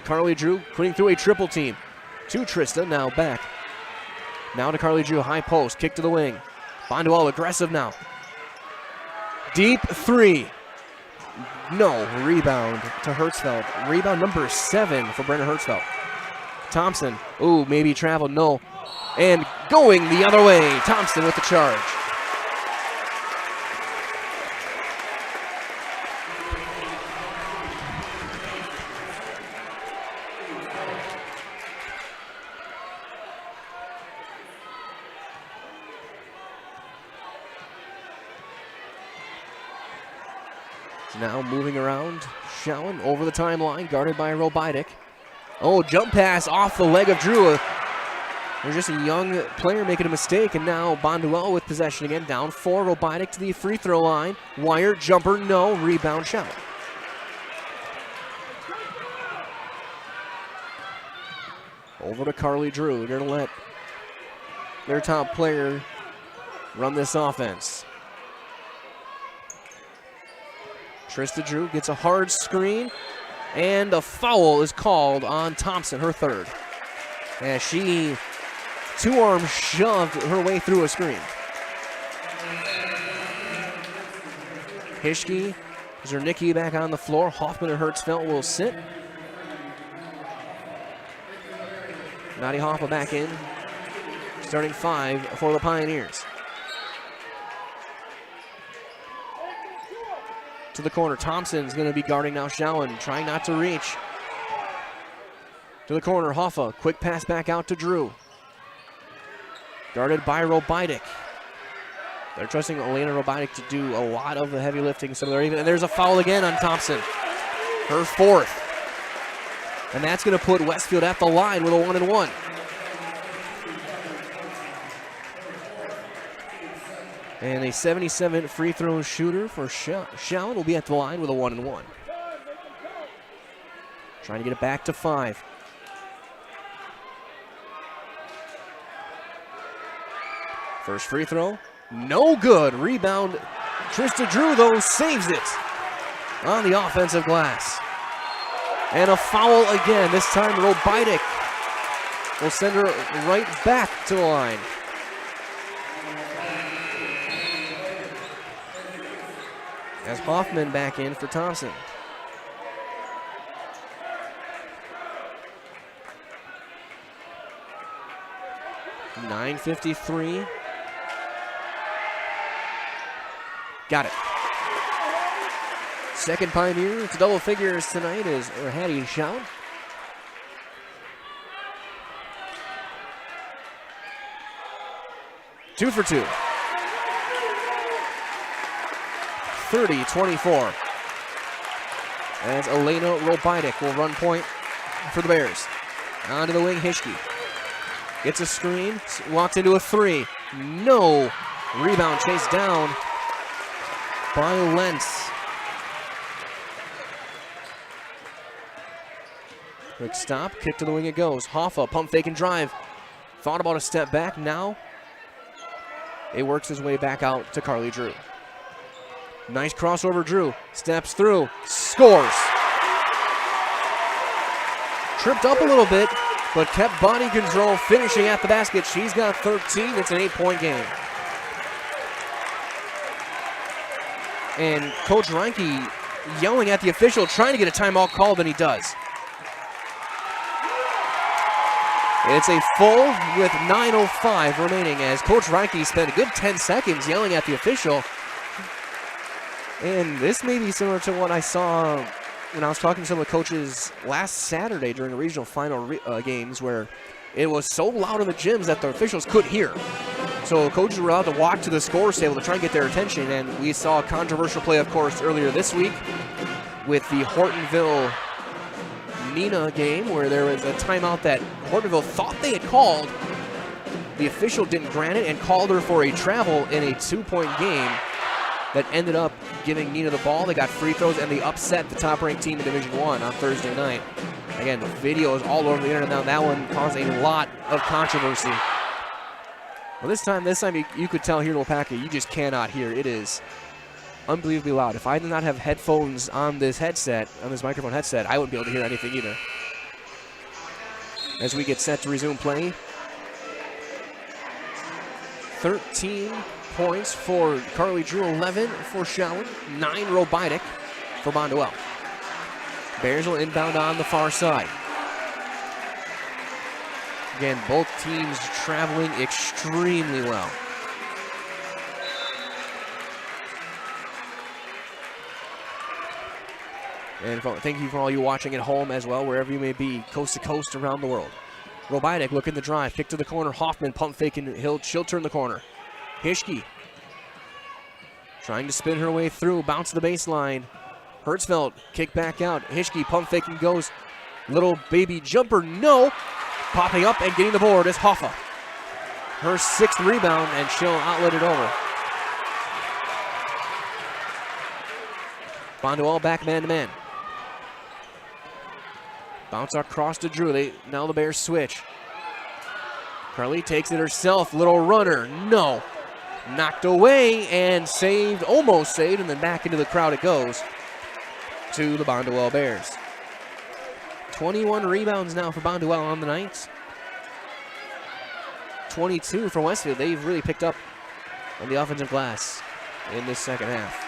Carly Drew, putting through a triple team. To Trista, now back. Now to Carly Drew, high post, kick to the wing. Bonduel aggressive now. Deep 3. No, rebound to Hertzfeld. Rebound number 7 for Brenna Hertzfeld. Thompson, ooh, maybe traveled, no. And going the other way, Thompson with the charge. Now moving around, Schowen over the timeline, guarded by Robidic. Oh, jump pass off the leg of Drew. There's just a young player making a mistake, and now Bonduel with possession again, down 4. Robidic to the free throw line. Wire, jumper, no. Rebound, Schowen. Over to Carly Drew. They're going to let their top player run this offense. Trista Drew gets a hard screen, and a foul is called on Thompson, her third, as she two-arm shoved her way through a screen. Hischke, Zernicki back on the floor. Hoffman and Hertzfeld will sit. Nadi Hoffa back in, starting 5 for the Pioneers. To the corner, Thompson's going to be guarding now Schowen, trying not to reach. To the corner, Hoffa, quick pass back out to Drew. Guarded by Robidic. They're trusting Elena Robidic to do a lot of the heavy lifting, so they're even, and there's a foul again on Thompson, her 4th. And that's going to put Westfield at the line with a 1-and-1. And a 77 free throw shooter for Schowen will be at the line with a 1-and-1. Trying to get it back to 5. First free throw, no good. Rebound, Trista Drew, though, saves it on the offensive glass. And a foul again. This time, Robidic will send her right back to the line. As Hoffman back in for Thompson. .953. Got it. Second Pioneer to double figures tonight is Hattie Schowen. Two for 2. 30-24. As Elena Robidic will run point for the Bears. Onto the wing, Hischke. Gets a screen, walks into a 3. No. Rebound chased down by Lentz. Quick stop, kick to the wing it goes. Hoffa, pump fake and drive. Thought about a step back, now it works his way back out to Carly Drew. Nice crossover, Drew. Steps through, scores. Tripped up a little bit, but kept body control, finishing at the basket. She's got 13, it's an 8-point game. And Coach Reinke yelling at the official, trying to get a timeout called, and he does. It's a full with 9:05 remaining as Coach Reinke spent a good 10 seconds yelling at the official. And this may be similar to what I saw when I was talking to some of the coaches last Saturday during the regional final games, where it was so loud in the gyms that the officials couldn't hear. So coaches were allowed to walk to the scores table to try and get their attention, and we saw a controversial play, of course, earlier this week with the Hortonville-Neenah game, where there was a timeout that Hortonville thought they had called. The official didn't grant it and called her for a travel in a 2-point game that ended up giving Neenah the ball. They got free throws, and they upset the top-ranked team in Division I on Thursday night. Again, the video is all over the internet now. That one caused a lot of controversy. Well, this time you could tell here in Wapaka, you just cannot hear. It is unbelievably loud. If I did not have headphones on this headset, on this microphone headset, I wouldn't be able to hear anything either. As we get set to resume play, 13 points for Carly Drew, 11 for Schowen, 9 Robidic for Bonduel. Bears will inbound on the far side. Again, both teams traveling extremely well. And thank you for all you watching at home as well, wherever you may be, coast to coast around the world. Robidic looking to drive, kick to the corner. Hoffman pump fake, and she'll turn the corner. Hischke trying to spin her way through, bounce to the baseline. Hertzfeld kick back out. Hischke pump faking goes. Little baby jumper, no. Popping up and getting the board is Hoffa. Her 6th rebound, and she'll outlet it over. Bonduel back man-to-man. Bounce across to Drew. Now the Bears switch. Carly takes it herself. Little runner, no. Knocked away and saved, almost saved, and then back into the crowd it goes to the Bonduel Bears. 21 rebounds now for Bonduel on the night. 22 for Westfield. They've really picked up on the offensive glass in this second half.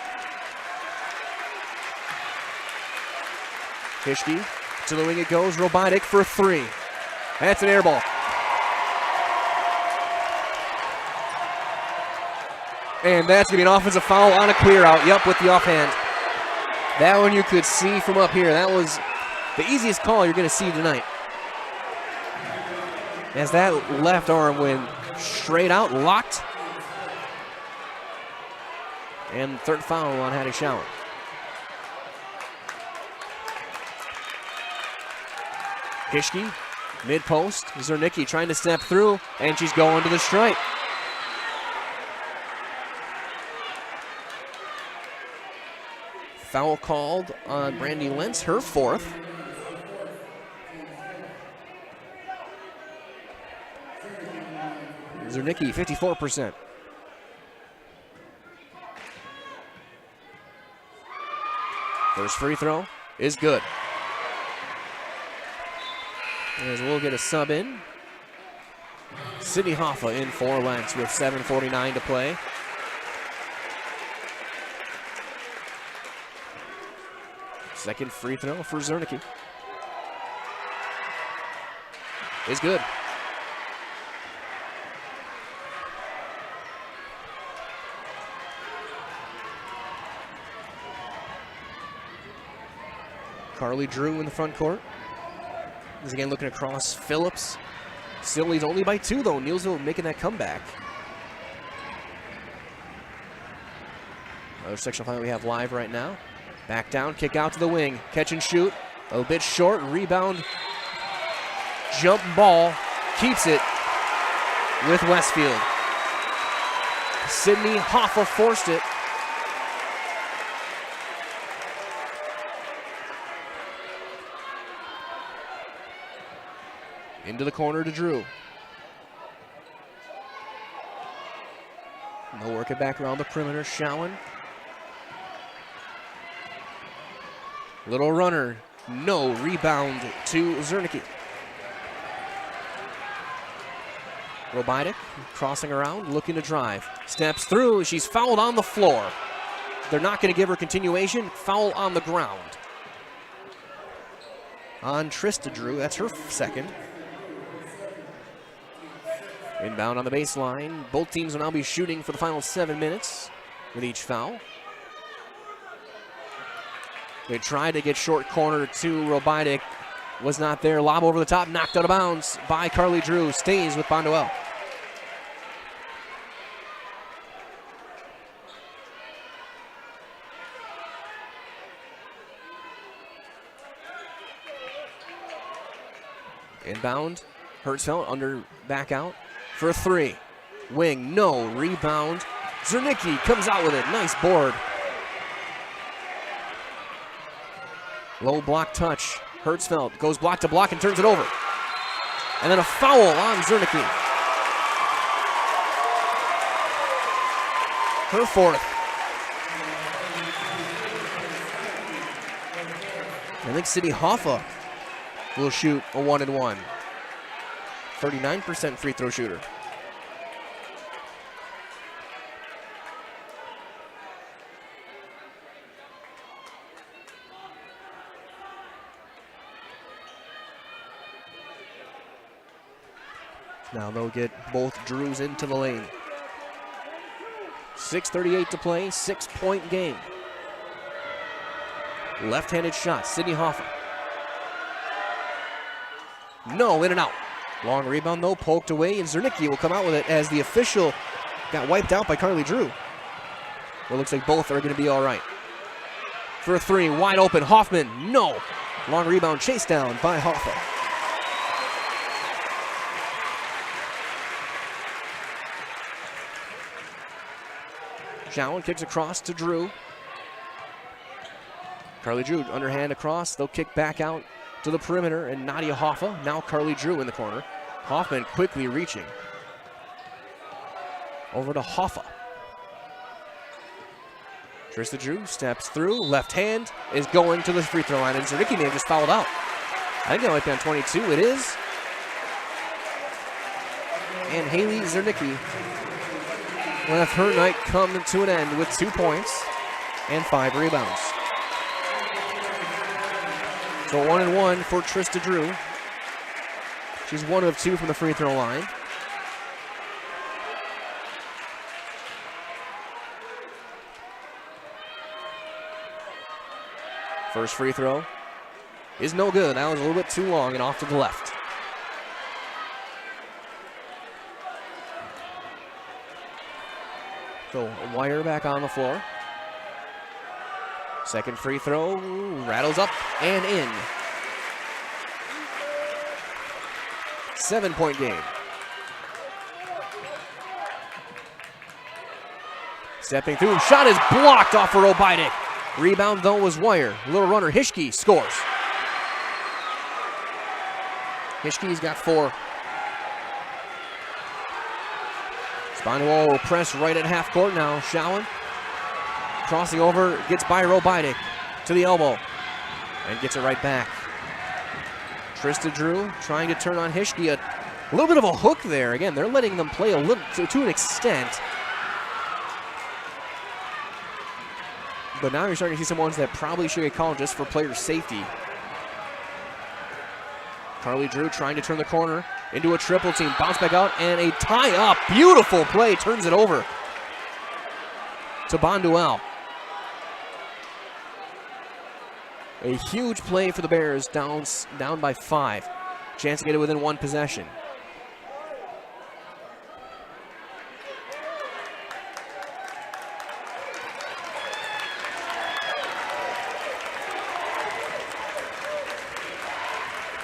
Hischke to the wing it goes. Robotic for 3. That's an air ball. And that's going to be an offensive foul on a clear out. Yep, with the offhand. That one you could see from up here. That was the easiest call you're going to see tonight. As that left arm went straight out, locked. And 3rd foul on Hattie Schauer. Hischke, mid-post. Zernicki trying to step through, and she's going to the stripe. Foul called on Brandy Lentz, her 4th. Zernicki, 54%. First free throw is good. As we'll get a sub in. Sydney Hoffa in for Lentz with 7:49 to play. Second free throw for Zernicki is good. Carly Drew in the front court. Is again looking across Phillips. Still leads only by 2 though. Neilsville making that comeback. Another sectional final we have live right now. Back down, kick out to the wing. Catch and shoot. A little bit short. Rebound. Jump ball. Keeps it with Westfield. Sydney Hoffa forced it. Into the corner to Drew. They'll work it back around the perimeter. Schowen. Little runner. No. Rebound to Zernicki. Robidik crossing around, looking to drive. Steps through. She's fouled on the floor. They're not going to give her continuation. Foul on the ground. On Trista Drew. That's her 2nd. Inbound on the baseline. Both teams will now be shooting for the final 7 minutes with each foul. They tried to get short corner to Robidik. Was not there. Lob over the top. Knocked out of bounds by Carly Drew. Stays with Bonduel. Inbound. Hertzfeld under back out for 3. Wing, no. Rebound. Zernicki comes out with it. Nice board. Low block touch. Hertzfeld goes block to block and turns it over. And then a foul on Zernicki. Her 4th. I think Sydney Hoffa will shoot a 1-and-1. 39% free throw shooter. Now they'll get both Drews into the lane. 6:38 to play, 6-point game. Left-handed shot, Sydney Hoffa. No, in and out. Long rebound though, poked away, and Zernicki will come out with it as the official got wiped out by Carly Drew. Well, looks like both are going to be all right. for a three, wide open. Hoffman, no. Long rebound, chased down by Hoffa. Jowen kicks across to Drew. Carly Drew underhand across. They'll kick back out to the perimeter, and Nadia Hoffa. Now Carly Drew in the corner. Hoffman quickly reaching. Over to Hoffa. Trista Drew steps through. Left hand is going to the free throw line, and Zernicki may have just fouled out. I think that might be on 22. It is. And Haley Zernicki will have her night come to an end with 2 points and 5 rebounds. So 1-1 for Trista Drew. She's 1 of 2 from the free throw line. First free throw is no good. That was a little bit too long and off to the left. So Wire back on the floor. Second free throw rattles up and in. 7-point game. Stepping through, shot is blocked off for Obidek. Rebound though was Wire. Little runner Hischke scores. Hischke's got 4. Bonduel will press right at half court now. Jowen crossing over, gets by Robidek to the elbow and gets it right back. Trista Drew trying to turn on Hischke. A little bit of a hook there. Again, they're letting them play a little to an extent. But now you're starting to see some ones that probably should get called just for player safety. Carly Drew trying to turn the corner into a triple team. Bounce back out and a tie up. Beautiful play. Turns it over to Bonduel. A huge play for the Bears, down by 5. Chance to get it within 1 possession.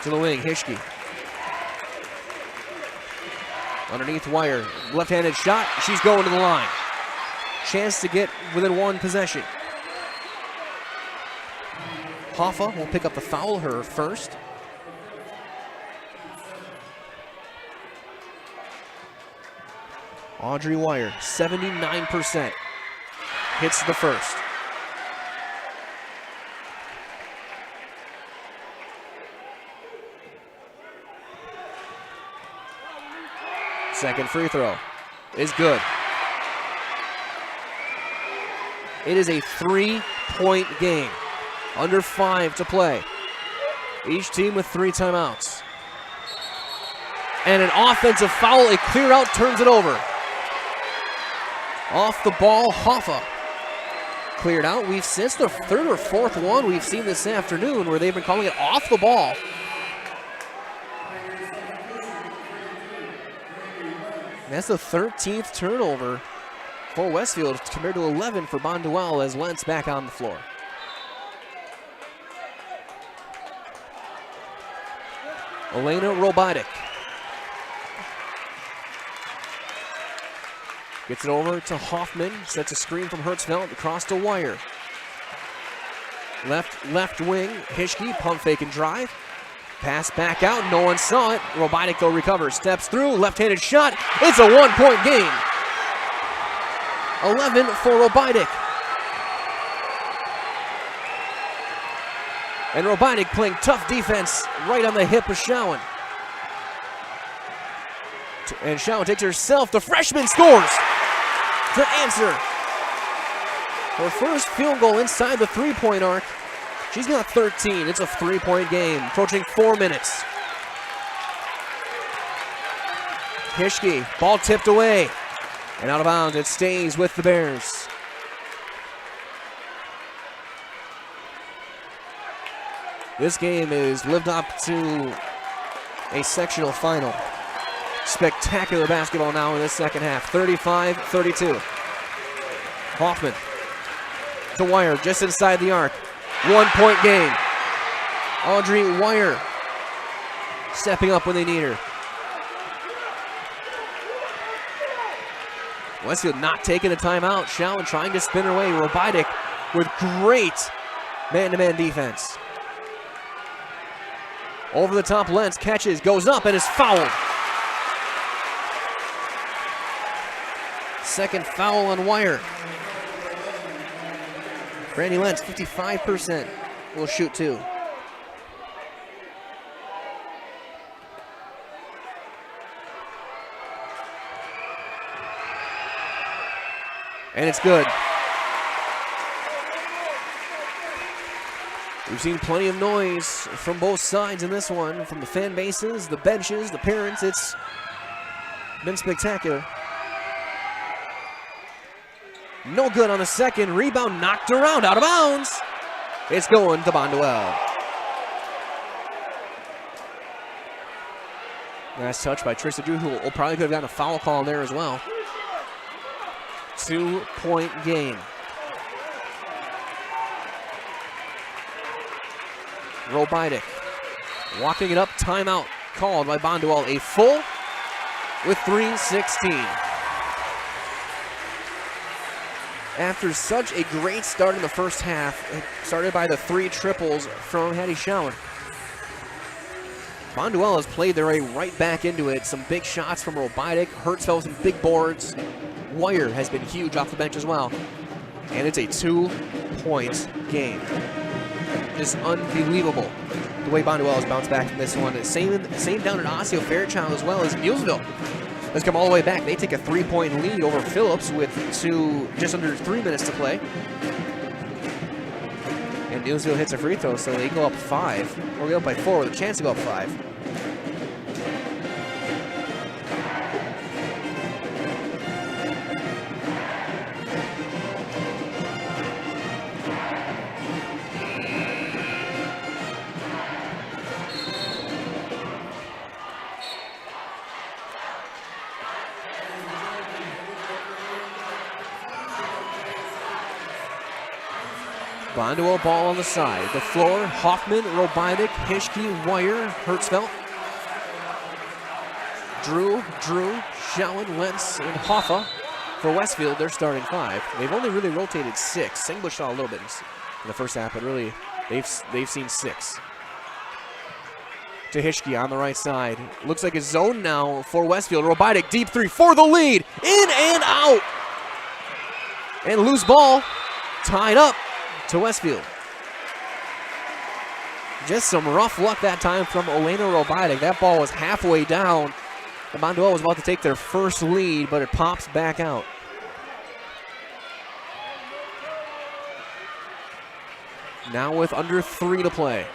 To the wing, Hischke. Underneath Wire, left-handed shot, she's going to the line. Chance to get within 1 possession. Hoffa will pick up the foul, her first. Audrey Wire, 79%. Hits the first. Second free throw is good. It is a 3-point game. Under 5 to play. Each team with 3 timeouts. And an offensive foul, a clear out, turns it over. Off the ball, Hoffa cleared out. We've since the 3rd or 4th one we've seen this afternoon where they've been calling it off the ball. And that's the 13th turnover for Westfield compared to 11 for Bonduel as Lentz back on the floor. Elena Robidek gets it over to Hoffman, sets a screen from Hertzfeld across to Wire. Left wing, Hischke, pump fake and drive. Pass back out, no one saw it. Robidek though recovers, steps through, left-handed shot. It's a 1-point game. 11 for Robidek. And Robidek playing tough defense right on the hip of Jowen. And Jowen takes herself. The freshman scores to answer. Her first field goal inside the 3-point arc. She's got 13. It's a 3-point game. Approaching 4 minutes. Hischke, ball tipped away. And out of bounds, it stays with the Bears. This game is lived up to a sectional final. Spectacular basketball now in this second half. 35-32. Hoffman to Wire just inside the arc. 1-point game. Audrey Wire stepping up when they need her. Westfield not taking a timeout. Shallon trying to spin her way. Robidik with great man-to-man defense. Over the top, Lentz catches, goes up, and is fouled. Second foul on Wire. Brandy Lentz, 55%, will shoot 2. And it's good. We've seen plenty of noise from both sides in this one, from the fan bases, the benches, the parents. It's been spectacular. No good on the second. Rebound knocked around, out of bounds. It's going to Bonduel. Nice touch by Trista Drew, who probably could have gotten a foul call there as well. 2-point game. Robidik walking it up, timeout called by Bonduel. A full with 3:16. After such a great start in the first half, it started by the 3 triples from Hattie Shallon. Bonduel has played their way right back into it. Some big shots from Robidik. Hertzfeld some big boards. Wire has been huge off the bench as well. And it's a 2-point game. Just unbelievable the way Bonduel has bounced back from this one. Same down at Osseo Fairchild as well as Nielsville has come all the way back. They take a 3-point lead over Phillips with just under 3 minutes to play. And Nielsville hits a free throw, so they go up 5. Or they go up by 4 with a chance to go up 5. Bonduel ball on the side. The floor, Hoffman, Robidik, Hischke, Wire, Hertzfeld. Drew, Shallon, Lentz, and Hoffa. For Westfield, they're starting 5. They've only really rotated 6. Singbush saw a little bit in the first half, but really, they've seen 6. To Hischke on the right side. Looks like a zone now for Westfield. Robidik, deep 3 for the lead. In and out. And loose ball. Tied up to Westfield. Just some rough luck that time from Elena Robidik. That ball was halfway down. And Bonduel was about to take their first lead, but it pops back out. Now with under 3 to play.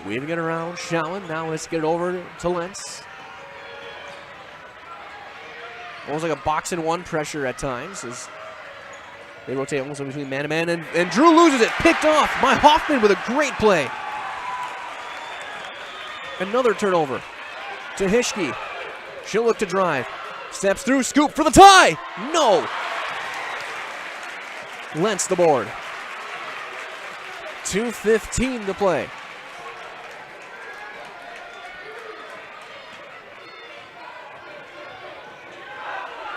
Weaving it around, Shallon. Now let's get it over to Lentz. Almost like a box and one pressure at times as they rotate almost between man-to-man. And Drew loses it. Picked off by Hoffman with a great play. Another turnover to Hischke. She'll look to drive. Steps through, scoop for the tie. No. Lentz the board. 2:15 to play.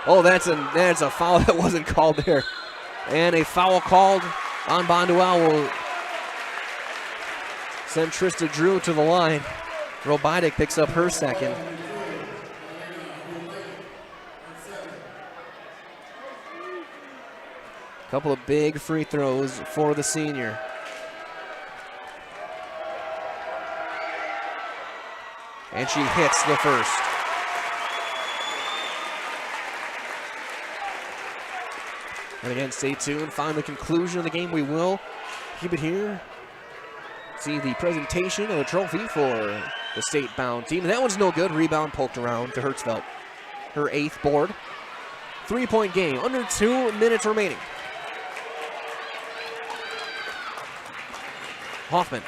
Oh, that's a foul that wasn't called there. And a foul called on Bonduel will send Trista Drew to the line. Robidik picks up her second. Couple of big free throws for the senior. And she hits the first. And again, stay tuned. Find the conclusion of the game. We will keep it here. See the presentation of the trophy for the state-bound team. And that one's no good. Rebound poked around to Hertzfeld. Her 8th board. 3-point game. Under 2 minutes remaining. Hoffman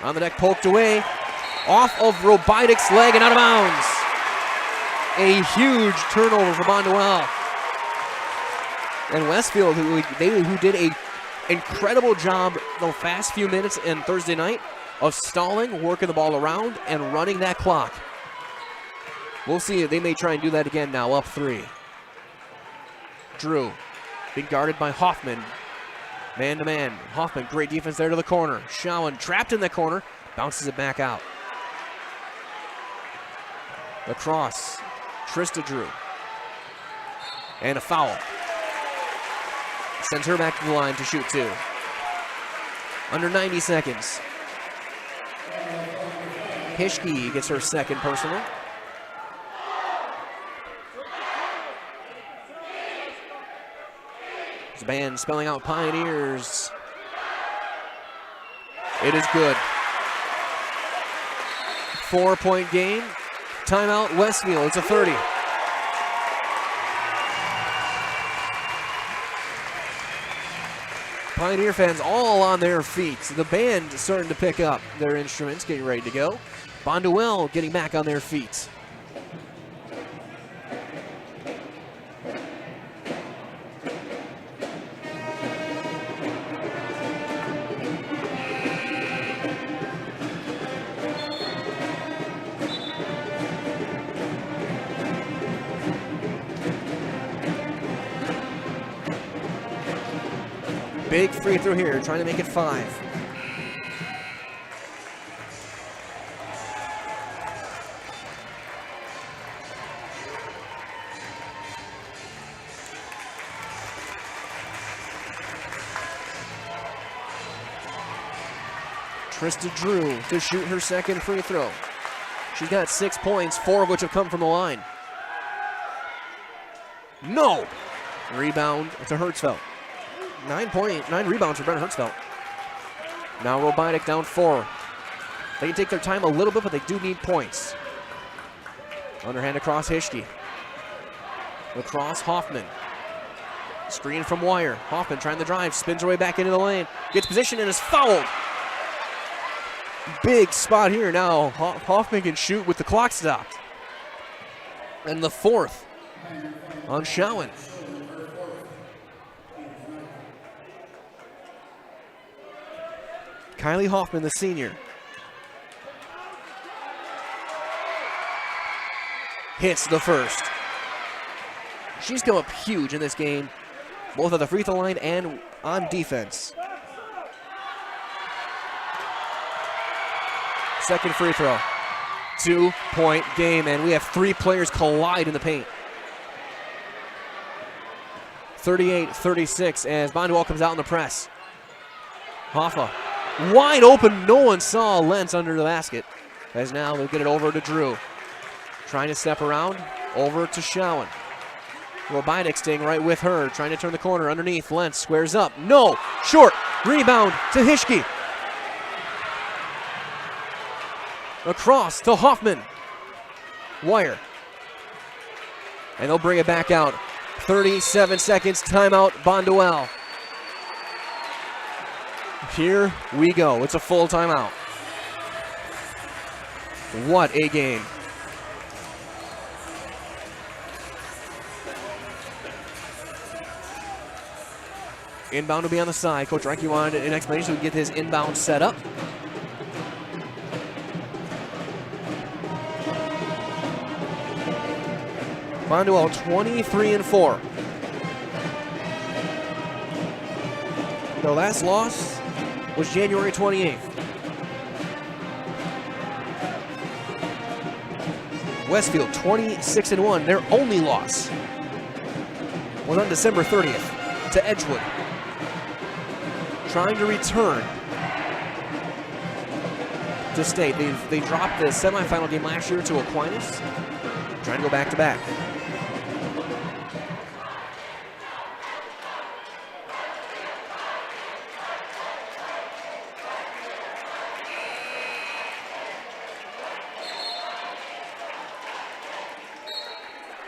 on the deck, poked away. Off of Robidic's leg and out of bounds. A huge turnover for Bonduel. And Westfield, who did an incredible job the last few minutes in Thursday night of stalling, working the ball around, and running that clock. We'll see. They may try and do that again now, up 3. Drew, being guarded by Hoffman. Man-to-man. Hoffman, great defense there to the corner. Schowen trapped in the corner, bounces it back out. Across, Trista Drew. And a foul. Sends her back to the line to shoot 2. Under 90 seconds. Hischke gets her second personal. The band spelling out Pioneers. It is good. 4-point game. Timeout Westfield. It's a 30. Pioneer fans all on their feet. The band starting to pick up their instruments, getting ready to go. Bonduel getting back on their feet. Big free throw here, trying to make it 5. Trista Drew to shoot her second free throw. She's got 6 points, 4 of which have come from the line. No! Rebound to Hertzfeld. 9 rebounds for Brenna Hertzfeld. Now Robidic down 4. They can take their time a little bit, but they do need points. Underhand across Hischke. Across Hoffman. Screen from Wire. Hoffman trying to drive, spins her way back into the lane. Gets position and is fouled. Big spot here now. Hoffman can shoot with the clock stopped. And the 4th on Schowen. Kylie Hoffman, the senior. Hits the first. She's come up huge in this game, both at the free throw line and on defense. Second free throw. 2-point game, and we have 3 players collide in the paint. 38-36 as Bonduel comes out in the press. Hoffa wide open. No one saw Lentz under the basket. As now they'll get it over to Drew. Trying to step around. Over to Schowen. Robidic staying right with her. Trying to turn the corner underneath. Lentz squares up. No. Short. Rebound to Hischke. Across to Hoffman. Wire. And they'll bring it back out. 37 seconds. Timeout. Bonduel. Here we go. It's a full timeout. What a game. Inbound will be on the side. Coach Reicke wanted an explanation to get his inbound set up. Bonduel 23-4. The last loss was January 28th. Westfield 26-1, their only loss was on December 30th to Edgewood. Trying to return to state. They dropped the semifinal game last year to Aquinas. Trying to go back-to-back.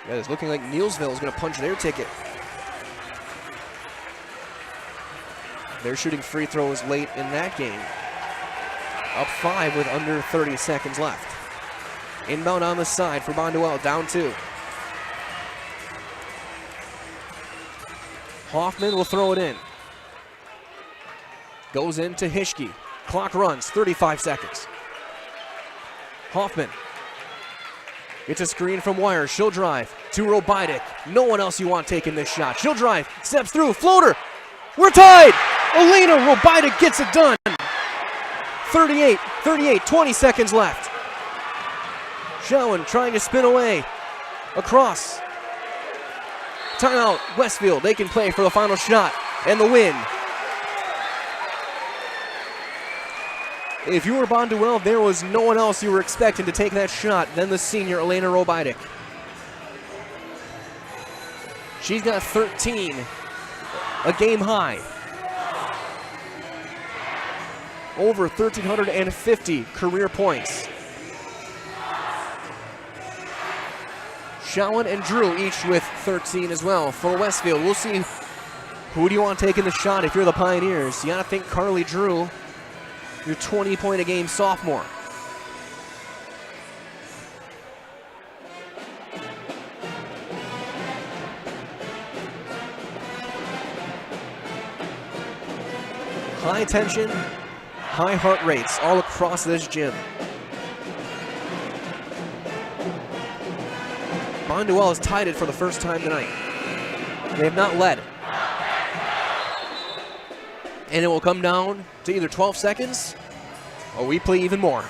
Yeah, it's looking like Neilsville is going to punch their ticket. They're shooting free throws late in that game. Up 5 with under 30 seconds left. Inbound on the side for Bonduel, down 2. Hoffman will throw it in. Goes into Hischke. Clock runs, 35 seconds. Hoffman gets a screen from Wires. She'll drive to Robidic. No one else you want taking this shot. She'll drive, steps through, floater. We're tied! Elena Robidic gets it done. 38, 20 seconds left. Schowen trying to spin away. Across. Timeout, Westfield. They can play for the final shot and the win. If you were Bonduel, there was no one else you were expecting to take that shot than the senior Elena Robidic. She's got 13, a game high. Over 1,350 career points. Schowen and Drew each with 13 as well for Westfield. We'll see who do you want taking the shot if you're the Pioneers. You gotta think Carly Drew, your 20-point-a-game sophomore. High tension, high heart rates all across this gym. Bonduel has tied it for the first time tonight. They have not led. And it will come down to either 12 seconds or we play even more.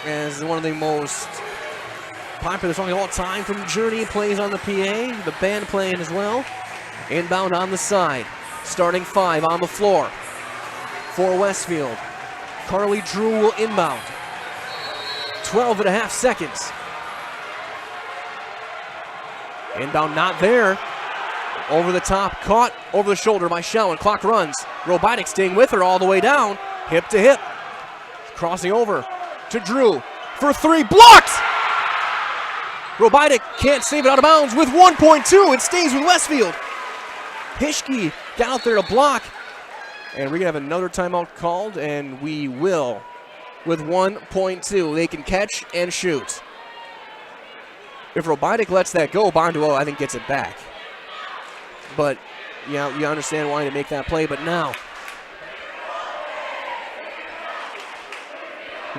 As one of the most popular songs of all time from Journey plays on the PA, the band playing as well. Inbound on the side, starting 5 on the floor for Westfield. Carly Drew will inbound. 12.5 seconds. Inbound not there. Over the top, caught over the shoulder by Schowen. Clock runs. Robidic staying with her all the way down. Hip to hip. Crossing over to Drew for 3. Blocked! Robidic can't save it out of bounds with 1.2. It stays with Westfield. Hischke got out there to block. And we're going to have another timeout called, and we will with 1.2. They can catch and shoot. If Robidic lets that go, Bonduel, I think, gets it back. But, yeah, you understand why to make that play. But now,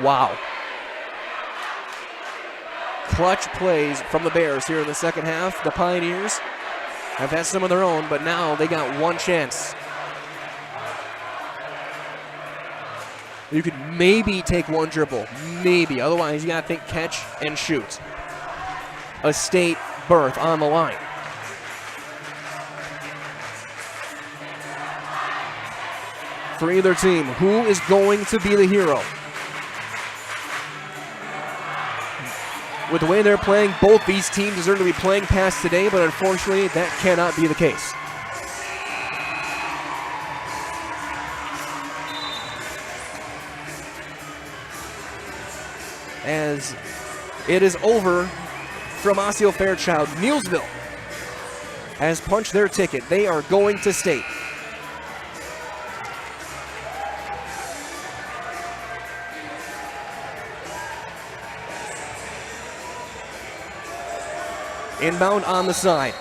wow. Clutch plays from the Bears here in the second half. The Pioneers have had some of their own, but now they got one chance. You could maybe take one dribble, maybe. Otherwise, you got to think catch and shoot. A state berth on the line. For either team, who is going to be the hero? With the way they're playing, both these teams deserve to be playing past today, but unfortunately, that cannot be the case. As it is over from Osseo Fairchild. Neilsville has punched their ticket. They are going to state. Inbound on the side.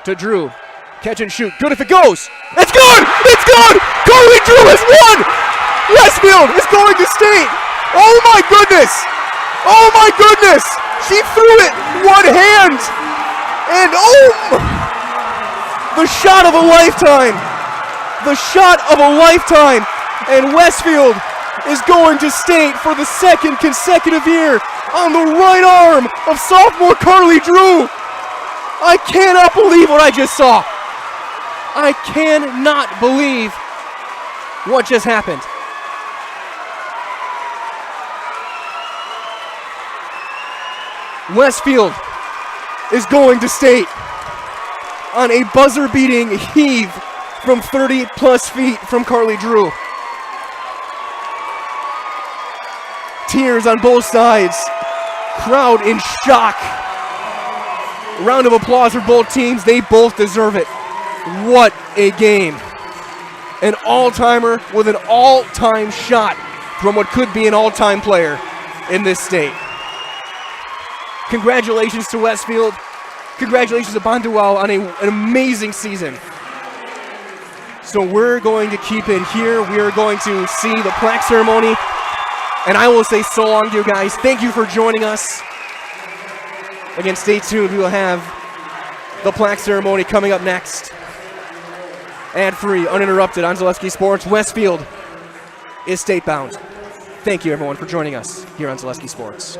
To Drew. Catch and shoot. Good if it goes. It's good! It's good! Carly Drew has won! Westfield is going to state! Oh my goodness! Oh my goodness! She threw it one hand! And oh! The shot of a lifetime! The shot of a lifetime! And Westfield is going to state for the second consecutive year on the right arm of sophomore Carly Drew. I cannot believe what I just saw. I cannot believe what just happened. Westfield is going to state on a buzzer-beating heave from 30-plus feet from Carly Drew. tears on both sides. Crowd in shock. Round of applause for both teams. They both deserve it. What a game. An all-timer with an all-time shot from what could be an all-time player in this state. Congratulations to Westfield. Congratulations to Bonduel on an amazing season. So we're going to keep it here. We are going to see the plaque ceremony. And I will say so long to you guys. Thank you for joining us. Again, stay tuned. We will have the plaque ceremony coming up next. Ad-free, uninterrupted on Zaleski Sports. Westfield is state-bound. Thank you, everyone, for joining us here on Zaleski Sports.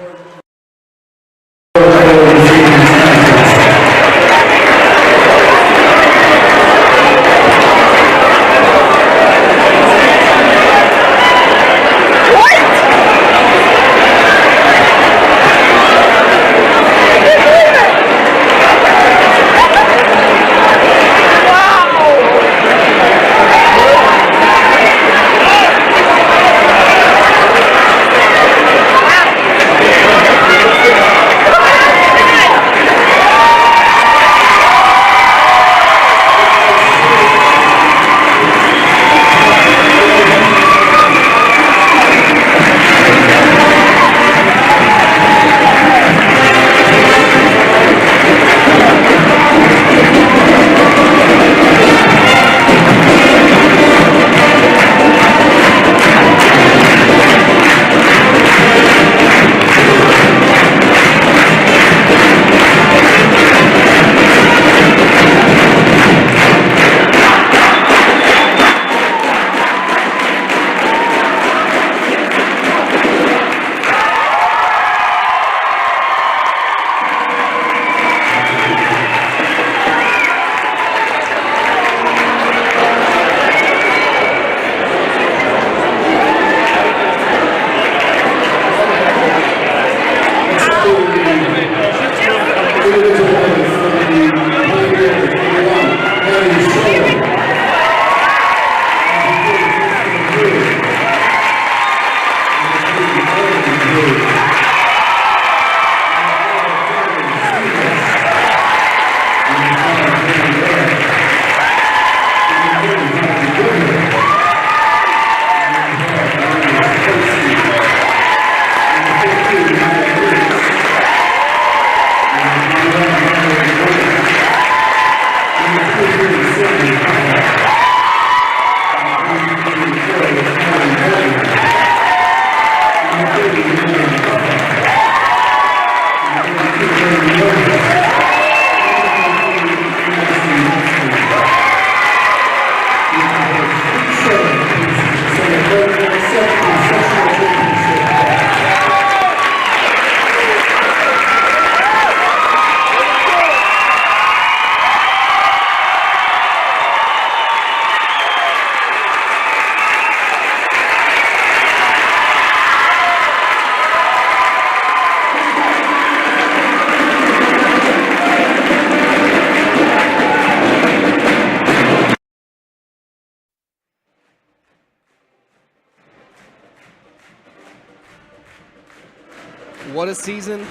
What a season,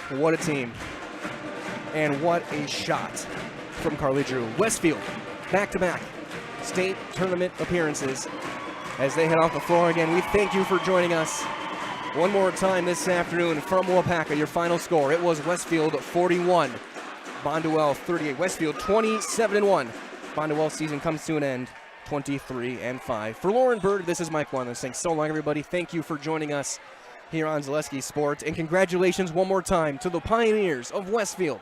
what a team, and what a shot from Carly Drew. Westfield, back-to-back state tournament appearances as they head off the floor again. We thank you for joining us one more time this afternoon from WIAA. Your final score, it was Westfield 41, Bonduel 38. Westfield 27-1. Bonduel's season comes to an end 23-5. For Lauren Bird, this is Mike Wanless saying so long, everybody. Thank you for joining us here on Zaleski Sports, and congratulations one more time to the Pioneers of Westfield,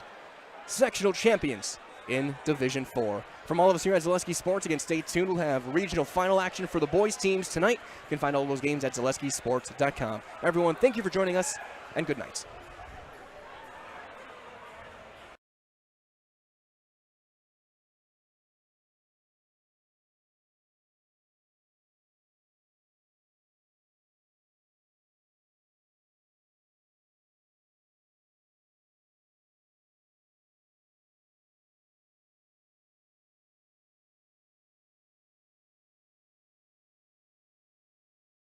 sectional champions in Division 4. From all of us here at Zaleski Sports, again, stay tuned. We'll have regional final action for the boys teams tonight. You can find all those games at ZaleskiSports.com. Everyone, thank you for joining us, and good night.